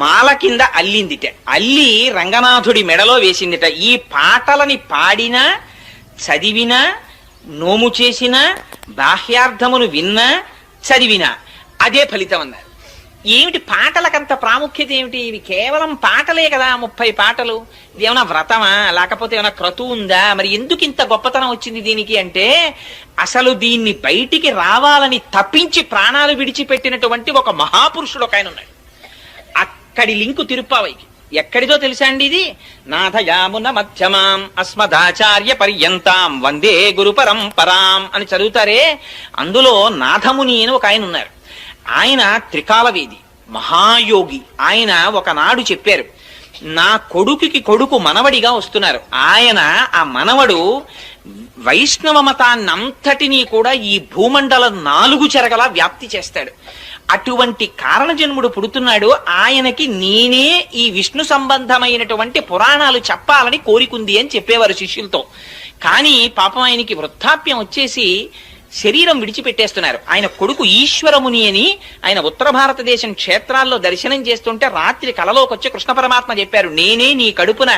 మాల కింద అల్లిందిట. అల్లి రంగనాథుడి మెడలో వేసిందిట. ఈ పాటలని పాడినా చదివినా నోము చేసినా బాహ్యార్థమును విన్నా చదివినా అదే ఫలితం అన్నారు. ఏమిటి పాటలకంత ప్రాముఖ్యత ఏమిటి? ఇవి కేవలం పాటలే కదా, 30 పాటలు. ఇది ఏమైనా వ్రతమా లేకపోతే ఏమైనా క్రతువు ఉందా? మరి ఎందుకు ఇంత గొప్పతనం వచ్చింది దీనికి అంటే అసలు దీన్ని బయటికి రావాలని తప్పించి ప్రాణాలు విడిచిపెట్టినటువంటి ఒక మహాపురుషుడు ఒక ఆయన ఉన్నాడు. అక్కడి లింకు తిరుప్పావైకి. ఎక్కడిదో తెలుసా అండి ఇది? నాథయామున మధ్యమాం అస్మదాచార్య పర్యంతాం వందే గురు పరంపరాం అని చదువుతారే. అందులో నాథముని అని ఒక ఆయన ఉన్నారు. ఆయన త్రికాలవేది మహాయోగి. ఆయన ఒకనాడు చెప్పారు, నా కొడుకు మనవడిగా వస్తున్నారు. ఆయన ఆ మనవడు వైష్ణవ మతాన్నంతటినీ కూడా ఈ భూమండలం 4 చెరగలా వ్యాప్తి చేస్తాడు. అటువంటి కారణజన్ముడు పుడుతున్నాడు. ఆయనకి నేనే ఈ విష్ణు సంబంధమైనటువంటి పురాణాలు చెప్పాలని కోరికుంది అని చెప్పేవారు శిష్యులతో. కానీ పాపం ఆయనకి వృద్ధాప్యం వచ్చేసి శరీరం విడిచిపెట్టేస్తున్నారు. ఆయన కొడుకు ఈశ్వరముని అని ఆయన ఉత్తర భారతదేశం క్షేత్రాల్లో దర్శనం చేస్తుంటే రాత్రి కలలోకి వచ్చి కృష్ణ పరమాత్మ చెప్పారు, నేనే నీ కడుపున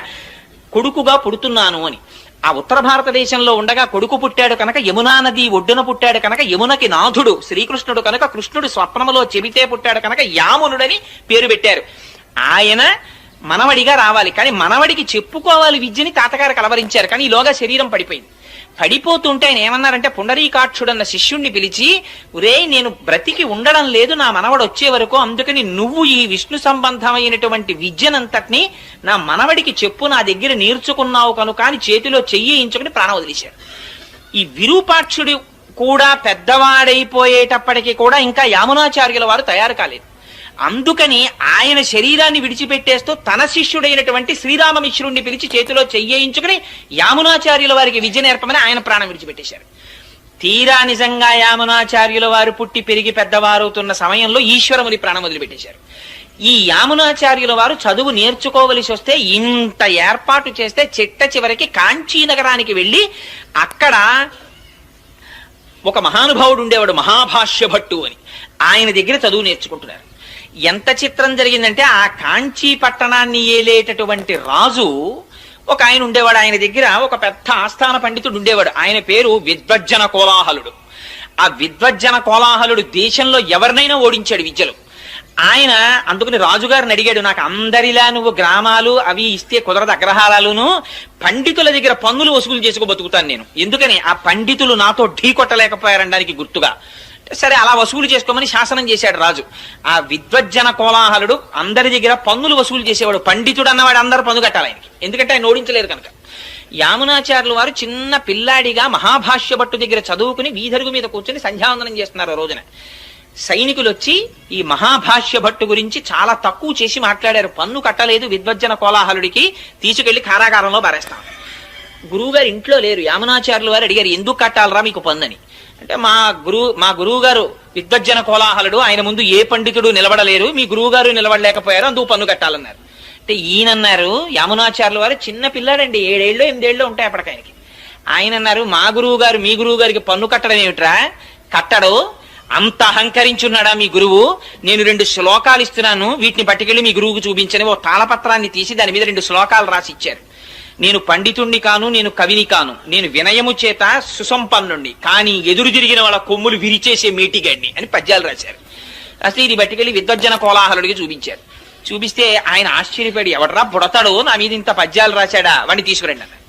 కొడుకుగా పుడుతున్నాను అని. ఆ ఉత్తర భారతదేశంలో ఉండగా కొడుకు పుట్టాడు కనుక యమునా నది ఒడ్డున పుట్టాడు కనుక యమునకి నాథుడు శ్రీకృష్ణుడు కనుక కృష్ణుడు స్వప్నములో చెబితే పుట్టాడు కనుక యామునుడని పేరు పెట్టారు. ఆయన మనవడిగా రావాలి, కానీ మనవడికి చెప్పుకోవాలి విద్యని తాతగారు కలవరించారు. కానీ ఈలోగా శరీరం పడిపోయింది. పడిపోతుంటే ఆయన ఏమన్నారంటే పుండరీకాక్షుడన్న శిష్యుణ్ణి పిలిచి, ఒరే నేను బ్రతికి ఉండడం లేదు నా మనవడు వచ్చే వరకు, అందుకని నువ్వు ఈ విష్ణు సంబంధమైనటువంటి విద్యనంతటిని నా మనవడికి చెప్పు, నా దగ్గర నేర్చుకున్నావు కనుక అని చేతిలో చెయ్యించుకుని ప్రాణం వదిలేశారు. ఈ విరూపాక్షుడు కూడా పెద్దవాడైపోయేటప్పటికీ కూడా ఇంకా యామునాచార్యుల వారు తయారు కాలేదు. అందుకని ఆయన శరీరాన్ని విడిచిపెట్టేస్తూ తన శిష్యుడైనటువంటి శ్రీరామమిశ్రుణ్ణి పిలిచి చేతిలో చెయ్యించుకుని యామునాచార్యుల వారికి విద్య నేర్పమని ఆయన ప్రాణం విడిచిపెట్టేశారు. తీరా నిజంగా యామునాచార్యుల వారు పుట్టి పెరిగి పెద్దవారవుతున్న సమయంలో ఈశ్వరముని ప్రాణం వదిలిపెట్టేశారు. ఈ యామునాచార్యుల వారు చదువు నేర్చుకోవలసి వస్తే ఇంత ఏర్పాటు చేస్తే చిట్ట చివరికి కాంచీ నగరానికి వెళ్ళి అక్కడ ఒక మహానుభావుడు ఉండేవాడు మహాభాష్య భట్టు అని. ఆయన దగ్గర చదువు నేర్చుకుంటున్నారు. ఎంత చిత్రం జరిగిందంటే ఆ కాంచీ పట్టణాన్ని ఏలేటటువంటి రాజు ఒక ఆయన ఉండేవాడు. ఆయన దగ్గర ఒక పెద్ద ఆస్థాన పండితుడు ఉండేవాడు. ఆయన పేరు విద్వజ్జన కోలాహలుడు. ఆ విద్వజ్జన కోలాహలుడు దేశంలో ఎవరినైనా ఓడించాడు విద్యలో. ఆయన అందుకని రాజుగారిని అడిగాడు, నాకు అందరిలా నువ్వు గ్రామాలు అవి ఇస్తే కుదరదు, అగ్రహారాలును, పండితుల దగ్గర పన్నులు వసూలు చేసుకో బతుకుతాను నేను. ఎందుకని ఆ పండితులు నాతో ఢీ కొట్టలేకపోయారనడానికి గుర్తుగా. సరే అలా వసూలు చేసుకోమని శాసనం చేశాడు రాజు. ఆ విద్వజ్జన కోలాహలుడు అందరి దగ్గర పన్నులు వసూలు చేసేవాడు. పండితుడు అన్నవాడు అందరూ పన్ను కట్టాలి ఆయనకి, ఎందుకంటే ఆయన ఓడించలేరు కనుక. యామునాచార్యులు వారు చిన్న పిల్లాడిగా మహాభాష్య భట్టు దగ్గర చదువుకుని వీధరుగు మీద కూర్చొని సంధ్యావందనం చేస్తున్నారు. ఆ రోజున సైనికులు వచ్చి ఈ మహాభాష్య భట్టు గురించి చాలా తక్కువ చేసి మాట్లాడారు. పన్ను కట్టలేదు విద్వజ్జన కోలాహలుడికి, తీసుకెళ్లి కారాగారంలో పారేస్తాం. గురువుగారు ఇంట్లో లేరు. యామునాచార్యులు వారు అడిగారు, ఎందుకు కట్టాలరా మీకు పన్నుని అంటే, మా గురువు గారు విద్వజ్జన కోలాహలుడు, ఆయన ముందు ఏ పండితుడు నిలబడలేరు, మీ గురువు గారు నిలబడలేకపోయారు, అందుకు పన్ను కట్టాలన్నారు. అంటే ఈయనన్నారు, యామునాచార్యులు వారు చిన్న పిల్లాడండి, 7 ఏళ్ళు 8 ఏళ్ళు ఉంటాయి అప్పటికాయనకి. ఆయన అన్నారు, మా గురువు గారు మీ గురువు గారికి పన్ను కట్టడం ఏమిట్రా, కట్టడు, అంత అహంకరించున్నాడా మీ గురువు, నేను 2 శ్లోకాలు ఇస్తున్నాను, వీటిని పట్టుకెళ్ళి మీ గురువుకు చూపించని ఓ తాళపత్రాన్ని తీసి దాని మీద 2 శ్లోకాలు రాసి ఇచ్చారు. నేను పండితుణ్ణి కాను, నేను కవిని కాను, నేను వినయము చేత సుసంపన్నుణ్ణి, కానీ ఎదురు తిరిగిన వాళ్ళ కొమ్ములు విరిచేసే మీటిగాడిని అని పద్యాలు రాశారు. అసలు ఇది పట్టుకెళ్ళి విద్వజ్జన కోలాహలుడికి చూపించారు. చూపిస్తే ఆయన ఆశ్చర్యపడి, ఎవడరా బుడతాడు నా మీద ఇంత పద్యాలు రాశాడా, వాడిని తీసుకురండి అన్నారు.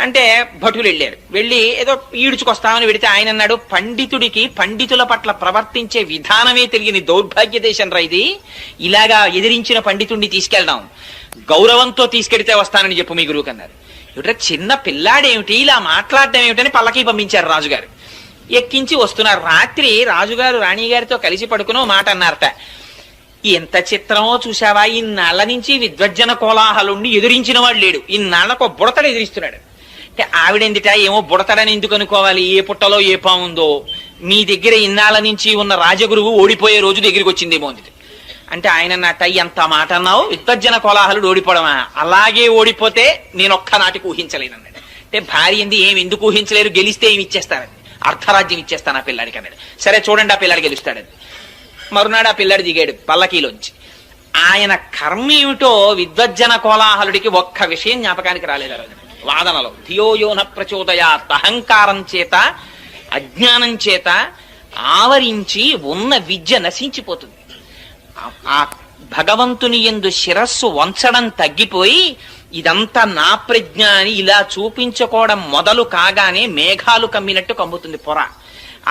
అంటే భటులు వెళ్ళారు. వెళ్ళి ఏదో ఈడ్చుకొస్తామని పెడితే ఆయన అన్నాడు, పండితుడికి పండితుల పట్ల ప్రవర్తించే విధానమే తెలియని దౌర్భాగ్య దేశం రా ఇది, ఇలాగా ఎదిరించిన పండితుడిని తీసుకెళ్దాం, గౌరవంతో తీసుకెడితే వస్తానని చెప్పు మీ గురువుకి అన్నారు. ఇవిడ చిన్న పిల్లాడేమిటి ఇలా మాట్లాడడం ఏమిటని పల్లకి పంపించారు రాజుగారు. ఎక్కించి వస్తున్నారు. రాత్రి రాజుగారు రాణిగారితో కలిసి పడుకుని మాట అన్నారట, ఎంత చిత్రమో చూసావా, ఇన్నాళ్ల నుంచి విద్వజ్జన కోలాహలుండి ఎదిరించిన వాడు లేడు, ఇన్నాళ్లకు బుడతడు ఎదిరిస్తున్నాడు. అంటే ఆవిడెందుట ఏమో బుడతడని ఎందుకు అనుకోవాలి, ఏ పుట్టలో ఏ పాముందో, మీ దగ్గర ఇన్నాళ్ల నుంచి ఉన్న రాజగురువు ఓడిపోయే రోజు దగ్గరికి వచ్చిందేమో అంది. అంటే ఆయన అన్నట్ట, ఎంత మాట అన్నావు, విద్వజ్జన కోలాహలుడు ఓడిపోవడమా, అలాగే ఓడిపోతే నేను ఒక్కనాటికి ఊహించలేను అన్నాడు. అంటే భార్య ఏంది, ఏమి ఎందుకు ఊహించలేరు, గెలిస్తే ఏమి ఇచ్చేస్తారని, అర్ధరాజ్యం ఇచ్చేస్తాను ఆ పిల్లాడికి అన్నాడు. సరే చూడండి ఆ పిల్లాడు గెలుస్తాడని. మరునాడు ఆ పిల్లాడు దిగాడు పల్లకీలోంచి. ఆయన కర్మ ఏమిటో విద్వజ్జన కోలాహలుడికి ఒక్క విషయం జ్ఞాపకానికి రాలేదు ఆ రోజున. వాదనలో ధియోయోన ప్రచోదయాత్, అహంకారం చేత అజ్ఞానం చేత ఆవరించి ఉన్న విద్య నశించిపోతుంది. ఆ భగవంతుని యందు శిరస్సు వంచడం తగ్గిపోయి ఇదంతా నా ప్రజ్ఞ అని ఇలా చూపించుకోవడం మొదలు కాగానే మేఘాలు కమ్మినట్టు కమ్ముతుంది పొర.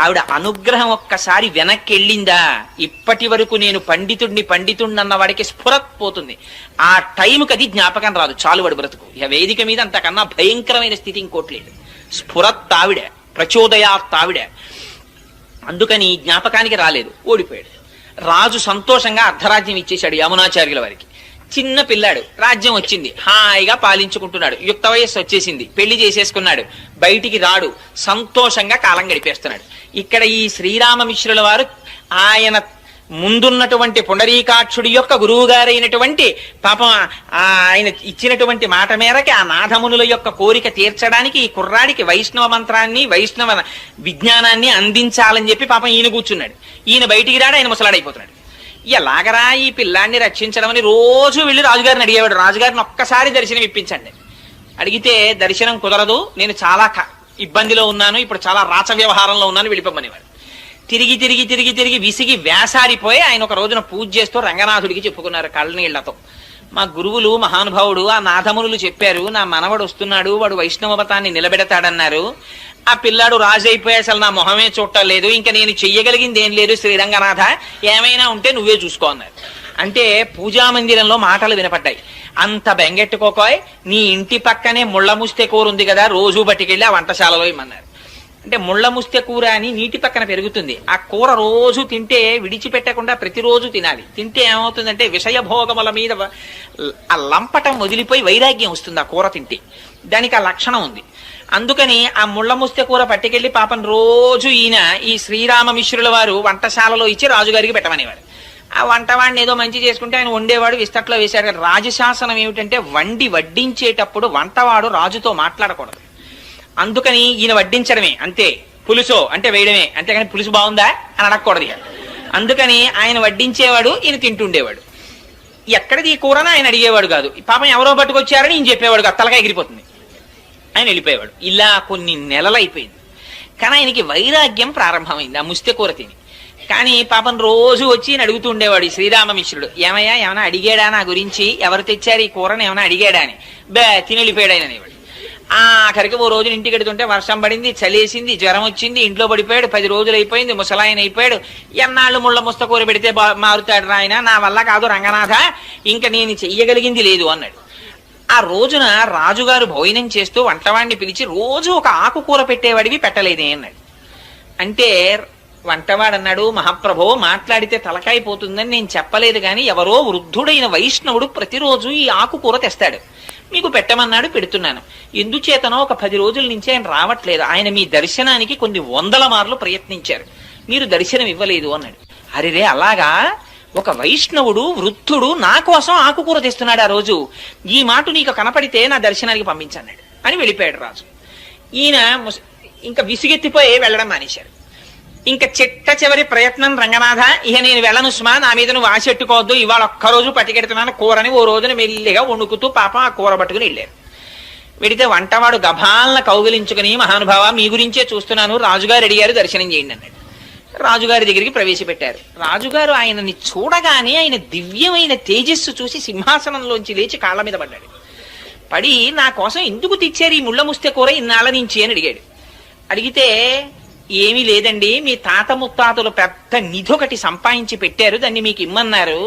ఆవిడ అనుగ్రహం ఒక్కసారి వెనక్కి వెళ్ళిందా, ఇప్పటి వరకు నేను పండితుడిని అన్నవాడికి స్ఫురత్ పోతుంది. ఆ టైంకి అది జ్ఞాపకం రాదు, చాలు వాడు బ్రతుకు. ఇక వేదిక మీద అంతకన్నా భయంకరమైన స్థితి ఇంకోట్లేదు. స్ఫురత్ ఆవిడ, ప్రచోదయాత్ ఆవిడ. అందుకని జ్ఞాపకానికి రాలేదు, ఓడిపోయాడు. రాజు సంతోషంగా అర్ధరాజ్యం ఇచ్చేశాడు యమునాచార్యుల వారికి. చిన్న పిల్లాడు, రాజ్యం వచ్చింది, హాయిగా పాలించుకుంటున్నాడు, యుక్త వయస్సు వచ్చేసింది, పెళ్లి చేసేసుకున్నాడు, బయటికి రాడు, సంతోషంగా కాలం గడిపేస్తున్నాడు. ఇక్కడ ఈ శ్రీరామమిశ్రుల వారు ఆయన ముందున్నటువంటి పుండరీకాక్షుడి యొక్క గురువు గారైనటువంటి పాపం ఆయన ఇచ్చినటువంటి మాట మేరకి ఆ నాథమునుల యొక్క కోరిక తీర్చడానికి ఈ కుర్రాడికి వైష్ణవ మంత్రాన్ని వైష్ణవ విజ్ఞానాన్ని అందించాలని చెప్పి పాపం ఈయన కూర్చున్నాడు. ఈయన బయటికి రాడు, ఆయన ముసలాడైపోతున్నాడు. ఎలాగరా ఈ పిల్లాన్ని రక్షించడం అని రోజు వెళ్ళి రాజుగారిని అడిగేవాడు, రాజుగారిని ఒక్కసారి దర్శనం ఇప్పించండి. అడిగితే దర్శనం కుదరదు, నేను చాలా ఇబ్బందిలో ఉన్నాను, ఇప్పుడు చాలా రాచ వ్యవహారంలో ఉన్నాను, వెళ్ళిపోమనేవాడు. తిరిగి తిరిగి తిరిగి తిరిగి విసిగి వేసారిపోయి ఆయన ఒక రోజున పూజ చేస్తూ రంగనాథుడికి చెప్పుకున్నారు కళ్ళనీళ్లతో, మా గురువులు మహానుభావుడు ఆ నాథమునులు చెప్పారు, నా మనవడు వస్తున్నాడు, వాడు వైష్ణవ మతాన్ని నిలబెడతాడన్నారు, ఆ పిల్లాడు రాజు అయిపోయి అసలు నా మొహమే చూడలేదు, ఇంకా నేను చెయ్యగలిగింది ఏం లేదు, శ్రీరంగనాథ ఏమైనా ఉంటే నువ్వే చూసుకో అన్నారు. అంటే పూజామందిరంలో మాటలు వినపడ్డాయి, అంత బెంగెట్టుకోకోయ్, నీ ఇంటి పక్కనే ముళ్ళ ముస్తె కూర ఉంది కదా, రోజు బట్టికెళ్ళి ఆ వంటశాలలో ఇమ్మన్నారు. అంటే ముళ్ళ ముస్తె కూర అని నీటి పక్కన పెరుగుతుంది, ఆ కూర రోజు తింటే విడిచిపెట్టకుండా ప్రతిరోజు తినాలి. తింటే ఏమవుతుందంటే విషయభోగముల మీద ఆ లంపటం వదిలిపోయి వైరాగ్యం వస్తుంది ఆ కూర తింటే, దానికి ఆ లక్షణం ఉంది. అందుకని ఆ ముళ్ళ ముస్తె కూర పట్టుకెళ్లి పాపం రోజు ఈయన ఈ శ్రీరామమిశ్రుల వారు వంటశాలలో ఇచ్చి రాజుగారికి పెట్టమనేవారు. ఆ వంటవాడిని ఏదో మంచి చేసుకుంటే ఆయన వండేవాడు, విస్తట్లో వేశాడు. రాజశాసనం ఏమిటంటే వండి వడ్డించేటప్పుడు వంటవాడు రాజుతో మాట్లాడకూడదు. అందుకని ఈయన వడ్డించడమే అంతే, పులుసో అంటే వేయడమే, అంతేగాని పులుసు బాగుందా అని అడగకూడదు. అందుకని ఆయన వడ్డించేవాడు, ఈయన తింటుండేవాడు. ఎక్కడిది ఈ కూరని ఆయన అడిగేవాడు కాదు. పాపం ఎవరో పట్టుకొచ్చారని ఈయన చెప్పేవాడు కాదు, తలకాయ ఎగిరిపోతుంది, ఆయన వెళ్ళిపోయేవాడు. ఇలా కొన్ని నెలలు అయిపోయింది. కానీ ఆయనకి వైరాగ్యం ప్రారంభమైంది ఆ ముస్తె కూర తిని. కానీ పాపం రోజు వచ్చి ఈయన అడుగుతూ ఉండేవాడు ఈ శ్రీరామమిశ్రుడు, ఏమయ్యా ఏమైనా అడిగాడా నా గురించి, ఎవరు తెచ్చారు ఈ కూరని ఏమైనా అడిగాడా అని. తినెళ్ళిపోయాడు ఆయన అనేవాడు. ఆఖరికి ఓ రోజున ఇంటికి ఎడుతుంటే వర్షం పడింది, చలేసింది, జ్వరం వచ్చింది, ఇంట్లో పడిపోయాడు. 10 రోజులు అయిపోయింది, ముసలాయన అయిపోయాడు. ఎన్నాళ్ళు ముళ్ళ ముస్తకూర పెడితే మారుతాడు రాయన, నా వల్ల కాదు రంగనాథ, ఇంకా నేను చెయ్యగలిగింది లేదు అన్నాడు. ఆ రోజున రాజుగారు భోజనం చేస్తూ వంటవాడిని పిలిచి, రోజు ఒక ఆకుకూర పెట్టేవాడివి పెట్టలేదే అన్నాడు. అంటే వంటవాడు అన్నాడు, మహాప్రభో మాట్లాడితే తలకాయ పోతుందని నేను చెప్పలేదు, కానీ ఎవరో వృద్ధుడైన వైష్ణవుడు ప్రతిరోజు ఈ ఆకుకూర తెస్తాడు, మీకు పెట్టమన్నాడు, పెడుతున్నాను. ఎందుచేతనో ఒక 10 రోజుల నుంచి ఆయన రావట్లేదు, ఆయన మీ దర్శనానికి కొన్ని 100 మార్లు ప్రయత్నించారు, మీరు దర్శనం ఇవ్వలేదు అన్నాడు. అరెరే అలాగా, ఒక వైష్ణవుడు వృద్ధుడు నా కోసం ఆకుకూర తెస్తున్నాడు ఆ రోజు, ఈ మాట నీకు కనపడితే నా దర్శనానికి పంపించన్నాడు అని వెళ్ళిపోయాడు రాజు. ఈయన ఇంకా విసిగెత్తిపోయి వెళ్ళడం మానేశారు. ఇంకా చిట్ట చివరి ప్రయత్నం, రంగనాథ ఇక నేను వెళ్ళను సుమా, నా మీద నువ్వు ఆశెట్టుకోవద్దు, ఇవాళ ఒక్కరోజు పట్టుకెడుతున్నాను కూరని ఓ రోజున మెల్లిగా వణుకుతూ పాపం ఆ కూర పట్టుకుని వెళ్ళారు. వెడితే వంటవాడు గభాలన కౌగిలించుకుని, మహానుభావ మీ గురించే చూస్తున్నాను, రాజుగారు అడిగారు దర్శనం చేయండి అన్నాడు. రాజుగారి దగ్గరికి ప్రవేశపెట్టారు. రాజుగారు ఆయనని చూడగానే ఆయన దివ్యమైన తేజస్సు చూసి సింహాసనంలోంచి లేచి కాళ్ళ మీద పడ్డాడు. పడి, నా కోసం ఎందుకు తెచ్చారు ఈ ముళ్ళ ముస్తె కూర ఇన్నాళ్ళ నుంచి అని అడిగాడు. అడిగితే, ఏమీ లేదండి, మీ తాత ముత్తాతలు పెద్ద నిధి ఒకటి సంపాదించి పెట్టారు, దాన్ని మీకు ఇమ్మన్నారు,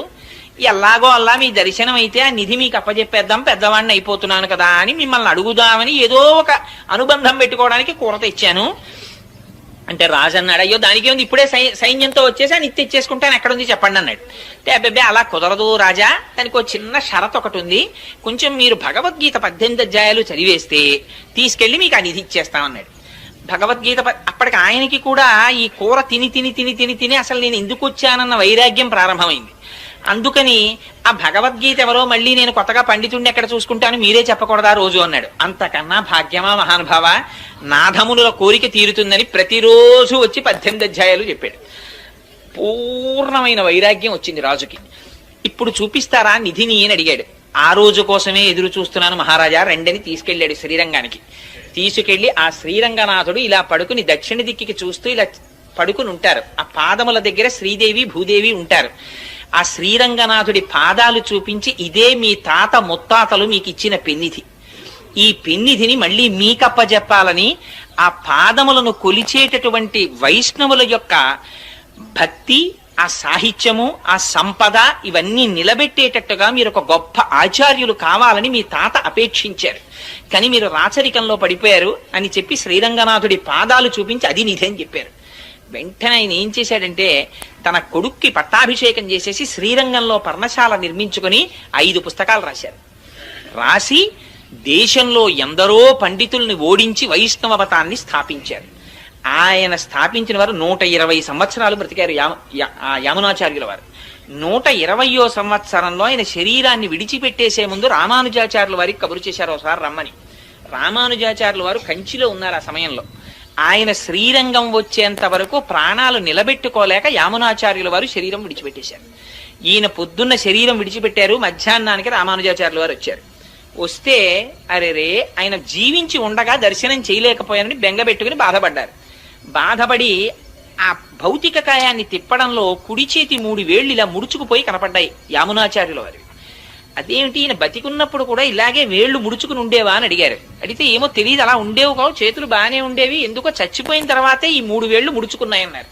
ఎలాగో అలా మీ దర్శనం అయితే ఆ నిధి మీకు అప్పచెప్పేద్దాం, పెద్దవాడిని అయిపోతున్నాను కదా అని మిమ్మల్ని అడుగుదామని ఏదో ఒక అనుబంధం పెట్టుకోవడానికి కూర తెచ్చాను అంటే రాజు అన్నాడు, అయ్యో దానికి ఉంది, ఇప్పుడే సైన్యంతో వచ్చేసి అని తెచ్చేసుకుంటాను, ఎక్కడుంది చెప్పండి అన్నాడు. అంటే అబ్బాయి అలా కుదరదు రాజా, దానికి ఒక చిన్న షరత్ ఒకటి ఉంది, కొంచెం మీరు భగవద్గీత 18 అధ్యాయాలు చదివేస్తే తీసుకెళ్లి మీకు ఆ నిధి ఇచ్చేస్తామన్నాడు. భగవద్గీత అప్పటికి ఆయనకి కూడా ఈ కూర తిని తిని తిని తిని తిని అసలు నేను ఎందుకు వచ్చానన్న వైరాగ్యం ప్రారంభమైంది. అందుకని ఆ భగవద్గీత ఎవరో మళ్ళీ నేను కొత్తగా పండితుడిని ఎక్కడ చూసుకుంటాను, మీరే చెప్పకూడదా రోజు అన్నాడు. అంతకన్నా భాగ్యమా మహానుభావ, నాథమునుల కోరిక తీరుతుందని ప్రతిరోజు వచ్చి 18 అధ్యాయాలు చెప్పాడు. పూర్ణమైన వైరాగ్యం వచ్చింది రాజుకి. ఇప్పుడు చూపిస్తారా నిధిని అని అడిగాడు. ఆ రోజు కోసమే ఎదురు చూస్తున్నాను మహారాజా, రెండని తీసుకెళ్లాడు శ్రీరంగానికి. తీసుకెళ్లి ఆ శ్రీరంగనాథుడు ఇలా పడుకుని దక్షిణ దిక్కికి చూస్తూ ఇలా పడుకుని ఉంటారు. ఆ పాదముల దగ్గర శ్రీదేవి భూదేవి ఉంటారు. ఆ శ్రీరంగనాథుడి పాదాలు చూపించి, ఇదే మీ తాత ముత్తాతలు మీకు ఇచ్చిన పెన్నిధి, ఈ పెన్నిధిని మళ్ళీ మీకప్పజెప్పాలని ఆ పాదములను కొలిచేటటువంటి వైష్ణవుల యొక్క భక్తి, ఆ సాహిత్యము, ఆ సంపద ఇవన్నీ నిలబెట్టేటట్టుగా మీరు ఒక గొప్ప ఆచార్యులు కావాలని మీ తాత అపేక్షించారు, కానీ మీరు రాచరికంలో పడిపోయారు అని చెప్పి శ్రీరంగనాథుడి పాదాలు చూపించి అది నిధి అని చెప్పారు. వెంటనే ఆయన ఏం చేశాడంటే తన కొడుక్కి పట్టాభిషేకం చేసేసి శ్రీరంగంలో పర్ణశాల నిర్మించుకుని 5 పుస్తకాలు రాశారు. రాసి దేశంలో ఎందరో పండితుల్ని ఓడించి వైష్ణవ మతాన్ని స్థాపించారు. ఆయన స్థాపించిన వారు 120 సంవత్సరాలు బ్రతికారు. యామునాచార్యుల వారు 120వ సంవత్సరంలో ఆయన శరీరాన్ని విడిచిపెట్టేసే ముందు రామానుజాచార్యుల వారికి కబురు చేశారు ఒకసారి రమ్మని. రామానుజాచార్యుల వారు కంచిలో ఉన్నారు ఆ సమయంలో. ఆయన శ్రీరంగం వచ్చేంత వరకు ప్రాణాలు నిలబెట్టుకోలేక యామునాచార్యుల వారు శరీరం విడిచిపెట్టేశారు. ఈయన పొద్దున్న శరీరం విడిచిపెట్టారు, మధ్యాహ్నానికి రామానుజాచార్యుల వారు వచ్చారు. వస్తే అరెరే ఆయన జీవించి ఉండగా దర్శనం చేయలేకపోయానని బెంగబెట్టుకుని బాధపడ్డారు. బాధపడి ఆ భౌతిక కాయాన్ని తిప్పడంలో కుడి చేతి 3 వేళ్లు ఇలా ముడుచుకుపోయి కనపడ్డాయి యామునాచార్యుల వారు. అదేమిటి, ఈయన బతికున్నప్పుడు కూడా ఇలాగే వేళ్లు ముడుచుకుని ఉండేవా అని అడిగారు. అడిగితే ఏమో తెలియదు, అలా ఉండేవి కావు, చేతులు బాగానే ఉండేవి, ఎందుకో చచ్చిపోయిన తర్వాతే ఈ 3 వేళ్లు ముడుచుకున్నాయన్నారు.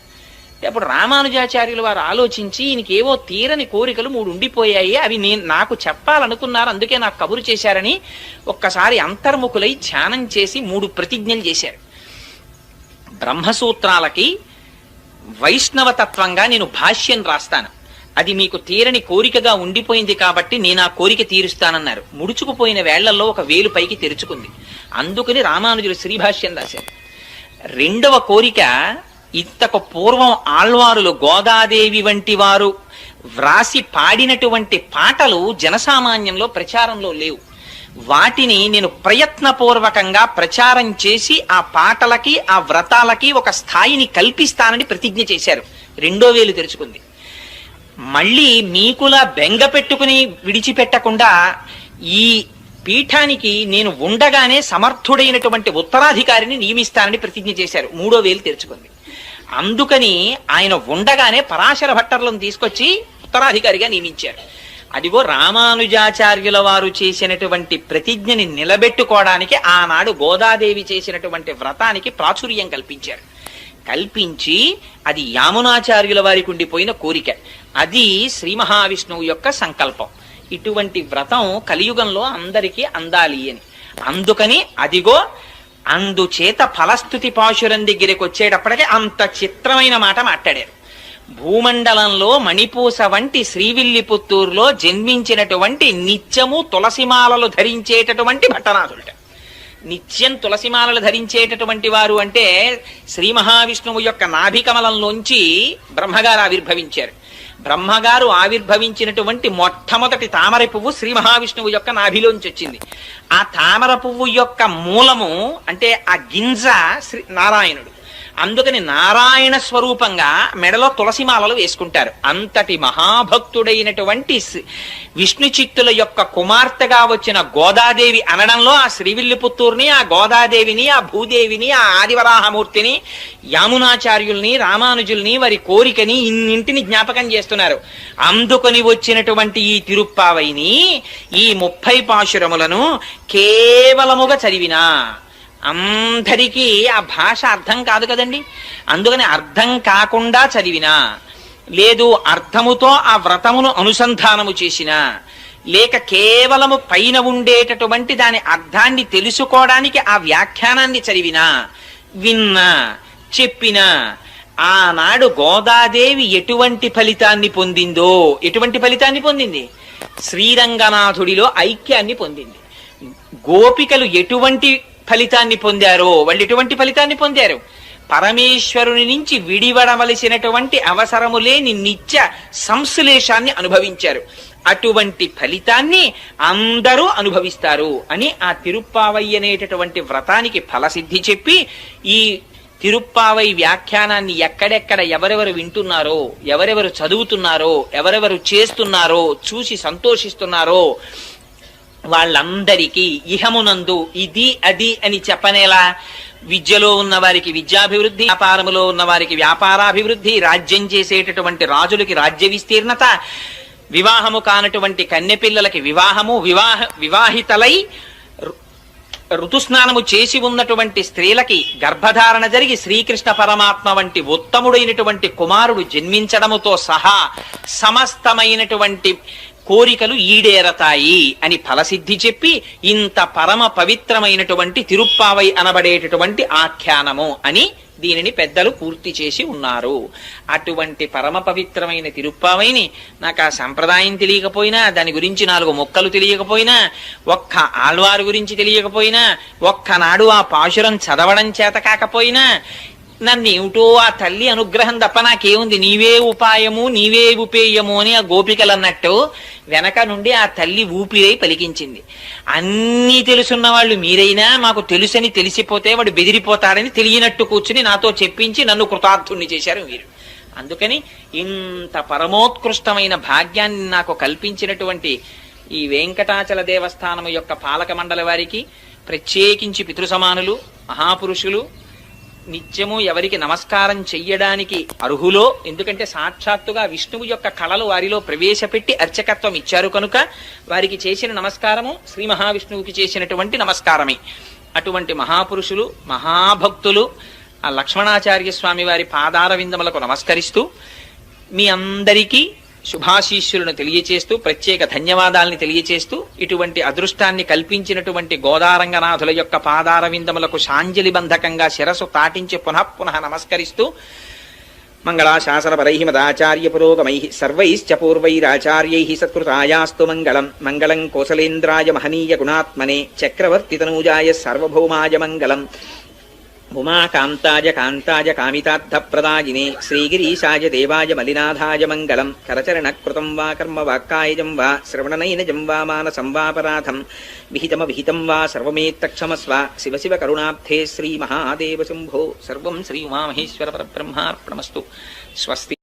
అప్పుడు రామానుజాచార్యుల వారు ఆలోచించి, ఈయనకేవో తీరని కోరికలు 3 ఉండిపోయాయి, అవి నాకు చెప్పాలనుకున్నారు, అందుకే నాకు కబురు చేశారని ఒక్కసారి అంతర్ముఖులై ధ్యానం చేసి 3 ప్రతిజ్ఞలు చేశారు. బ్రహ్మసూత్రాలకి వైష్ణవతత్వంగా నేను భాష్యం రాస్తాను, అది మీకు తీరని కోరికగా ఉండిపోయింది కాబట్టి నేను ఆ కోరిక తీరుస్తానన్నారు. ముడుచుకుపోయిన వేళ్లలో ఒక వేలు పైకి తెరుచుకుంది. అందుకని రామానుజులు శ్రీభాష్యం రాశారు. 2వ కోరిక, ఇంతకు పూర్వం ఆళ్వారులు గోదాదేవి వంటి వారు వ్రాసి పాడినటువంటి పాటలు జనసామాన్యంలో ప్రచారంలో లేవు. వాటిని నేను ప్రయత్నపూర్వకంగా ప్రచారం చేసి ఆ పాటలకి ఆ వ్రతాలకి ఒక స్థాయిని కల్పిస్తానని ప్రతిజ్ఞ చేశారు. 2వ వేలు తెరుచుకుంది. మళ్ళీ మీకులా బెంగ పెట్టుకుని విడిచిపెట్టకుండా ఈ పీఠానికి నేను ఉండగానే సమర్థుడైనటువంటి ఉత్తరాధికారిని నియమిస్తానని ప్రతిజ్ఞ చేశారు. 3వ వేలు తెరుచుకుంది. అందుకని ఆయన ఉండగానే పరాశర భట్టర్లను తీసుకొచ్చి ఉత్తరాధికారిగా నియమించారు. అదిగో రామానుజాచార్యుల వారు చేసినటువంటి ప్రతిజ్ఞని నిలబెట్టుకోవడానికి ఆనాడు గోదాదేవి చేసినటువంటి వ్రతానికి ప్రాచుర్యం కల్పించారు. కల్పించి అది యామునాచార్యుల వారికి ఉండిపోయిన కోరిక, అది శ్రీ మహావిష్ణువు యొక్క సంకల్పం. ఇటువంటి వ్రతం కలియుగంలో అందరికీ అందాలి అని. అందుకని అదిగో అందుచేత ఫలస్థుతి పాశురం దగ్గరికి వచ్చేటప్పటికే అంత చిత్రమైన మాట మాట్లాడారు. భూమండలంలో మణిపూస వంటి శ్రీవిల్లిపుత్తూరులో జన్మించినటువంటి నిత్యము తులసిమాలలు ధరించేటటువంటి భట్టనాథులట. నిత్యం తులసిమాలలు ధరించేటటువంటి వారు అంటే శ్రీ మహావిష్ణువు యొక్క నాభికమలంలోంచి బ్రహ్మగారు ఆవిర్భవించారు. బ్రహ్మగారు ఆవిర్భవించినటువంటి మొట్టమొదటి తామర పువ్వు శ్రీ మహావిష్ణువు యొక్క నాభిలోంచి వచ్చింది. ఆ తామర పువ్వు యొక్క మూలము అంటే ఆ గింజ శ్రీ నారాయణుడు. అందుకని నారాయణ స్వరూపంగా మెడలో తులసిమాలలు వేసుకుంటారు. అంతటి మహాభక్తుడైనటువంటి విష్ణు చిత్తుల యొక్క కుమార్తెగా వచ్చిన గోదాదేవి అనడంలో ఆ శ్రీవిల్లిపుత్తూరుని, ఆ గోదాదేవిని, ఆ భూదేవిని, ఆ ఆదివరాహమూర్తిని, యామునాచార్యుల్ని, రామానుజుల్ని, వారి కోరికని ఇన్నింటిని జ్ఞాపకం చేస్తున్నారు. అందుకొని వచ్చినటువంటి ఈ తిరుప్పావైని ఈ 30 పాశురములను కేవలముగా చదివినా అందరికీ ఆ భాష అర్థం కాదు కదండి. అందుకని అర్థం కాకుండా చదివినా, లేదు అర్థముతో ఆ వ్రతమును అనుసంధానము చేసినా, లేక కేవలము పైన ఉండేటటువంటి దాని అర్థాన్ని తెలుసుకోవడానికి ఆ వ్యాఖ్యానాన్ని చదివినా, విన్నా, చెప్పినా, ఆనాడు గోదాదేవి ఎటువంటి ఫలితాన్ని పొందిందో, ఎటువంటి ఫలితాన్ని పొందింది? శ్రీరంగనాథుడిలో ఐక్యాన్ని పొందింది. గోపికలు ఎటువంటి ఫలితాన్ని పొందారో వాళ్ళు ఎటువంటి ఫలితాన్ని పొందారు? పరమేశ్వరుని నుంచి విడివడవలసినటువంటి అవసరము లేని నిత్య సంశ్లేషాన్ని అనుభవించారు. అటువంటి ఫలితాన్ని అందరూ అనుభవిస్తారు అని ఆ తిరుప్పావై అనేటటువంటి వ్రతానికి ఫలసిద్ధి చెప్పి, ఈ తిరుప్పావై వ్యాఖ్యానాన్ని ఎక్కడెక్కడ ఎవరెవరు వింటున్నారో, ఎవరెవరు చదువుతున్నారో, ఎవరెవరు చేస్తున్నారో, చూసి సంతోషిస్తున్నారో వాళ్ళందరికీ ఇహమునందు ఇది అది అని చెప్పనేలా, విద్యలో ఉన్న వారికి విద్యాభివృద్ధి, వ్యాపారములో ఉన్న వారికి వ్యాపారాభివృద్ధి, రాజ్యం చేసేటటువంటి రాజులకి రాజ్య విస్తీర్ణత, వివాహము కానటువంటి కన్నెపిల్లలకి వివాహము, వివాహితలై ఋతుస్నానము చేసి ఉన్నటువంటి స్త్రీలకి గర్భధారణ జరిగి శ్రీకృష్ణ పరమాత్మ వంటి ఉత్తముడైనటువంటి కుమారుడు జన్మించడముతో సహా సమస్తమైనటువంటి కోరికలు ఈడేరతాయి అని ఫలసిద్ధి చెప్పి, ఇంత పరమ పవిత్రమైనటువంటి తిరుప్పావై అనబడేటటువంటి ఆఖ్యానము అని దీనిని పెద్దలు పూర్తి చేసి ఉన్నారు. అటువంటి పరమ పవిత్రమైన తిరుప్పావైని నాకు ఆ సంప్రదాయం తెలియకపోయినా, దాని గురించి 4 ముక్కలు తెలియకపోయినా, ఒక్క ఆళ్వారు గురించి తెలియకపోయినా, ఒక్కనాడు ఆ పాశురం చదవడం చేత కాకపోయినా, నన్నేమిటో ఆ తల్లి అనుగ్రహం తప్ప నాకేముంది, నీవే ఉపాయము నీవే ఉపేయము అని ఆ గోపికలు అన్నట్టు వెనక నుండి ఆ తల్లి ఊపిరై పలికించింది. అన్నీ తెలుసున్న వాళ్ళు మీరైనా మాకు తెలుసని తెలిసిపోతే వాడు బెదిరిపోతాడని తెలియనట్టు కూర్చుని నాతో చెప్పించి నన్ను కృతార్థుణ్ణి చేశారు మీరు. అందుకని ఇంత పరమోత్కృష్టమైన భాగ్యాన్ని నాకు కల్పించినటువంటి ఈ వెంకటాచల దేవస్థానము యొక్క పాలక మండలి వారికి, ప్రత్యేకించి పితృసమానులు, మహాపురుషులు, నిత్యము ఎవరికి నమస్కారం చెయ్యడానికి అర్హులో, ఎందుకంటే సాక్షాత్తుగా విష్ణువు యొక్క కళలు వారిలో ప్రవేశపెట్టి అర్చకత్వం ఇచ్చారు కనుక వారికి చేసిన నమస్కారము శ్రీ మహావిష్ణువుకి చేసినటువంటి నమస్కారమే. అటువంటి మహాపురుషులు, మహాభక్తులు ఆ లక్ష్మణాచార్య స్వామి వారి పాదార విందములకు నమస్కరిస్తూ మీ అందరికీ శుభాశీస్సులను తెలియచేస్తూ, ప్రత్యేక ధన్యవాదాలని తెలియచేస్తూ, ఇటువంటి అదృష్టాన్ని కల్పించినటువంటి గోదారంగనాథుల యొక్క పాదార విందములకు శాంజలి బంధకంగా శిరసు తాటించి పునః నమస్కరిస్తూ, మంగళాశాసనపరైః మదాచార్య పురోగమైః సర్వైశ్చ పూర్వైరాచార్యైః సత్కృతాయాస్తు మంగళం. మంగళం కోసలేంద్రాయ మహనీయ గుణాత్మనే చక్రవర్తి తనూజాయ సార్వభౌమాయ మంగళం. ఉమాకాంతాయ కాంతాయ కామితార్థప్రదాయినే శ్రీగిరీశాయ దేవాయ మలినాథాయ మంగళం. కరచరణకృతం వా కర్మ వాక్కాయజం వా శ్రవణనైనజం వా మానసం వాపరాధం విహితమవిహితం వా సర్వమేత్తక్షమస్వ. శివ శివ కరుణాబ్ధే శ్రీ మహాదేవ శంభో. సర్వం శ్రీ ఉమామహేశ్వర పరబ్రహ్మార్పణమస్తు. స్వస్తి.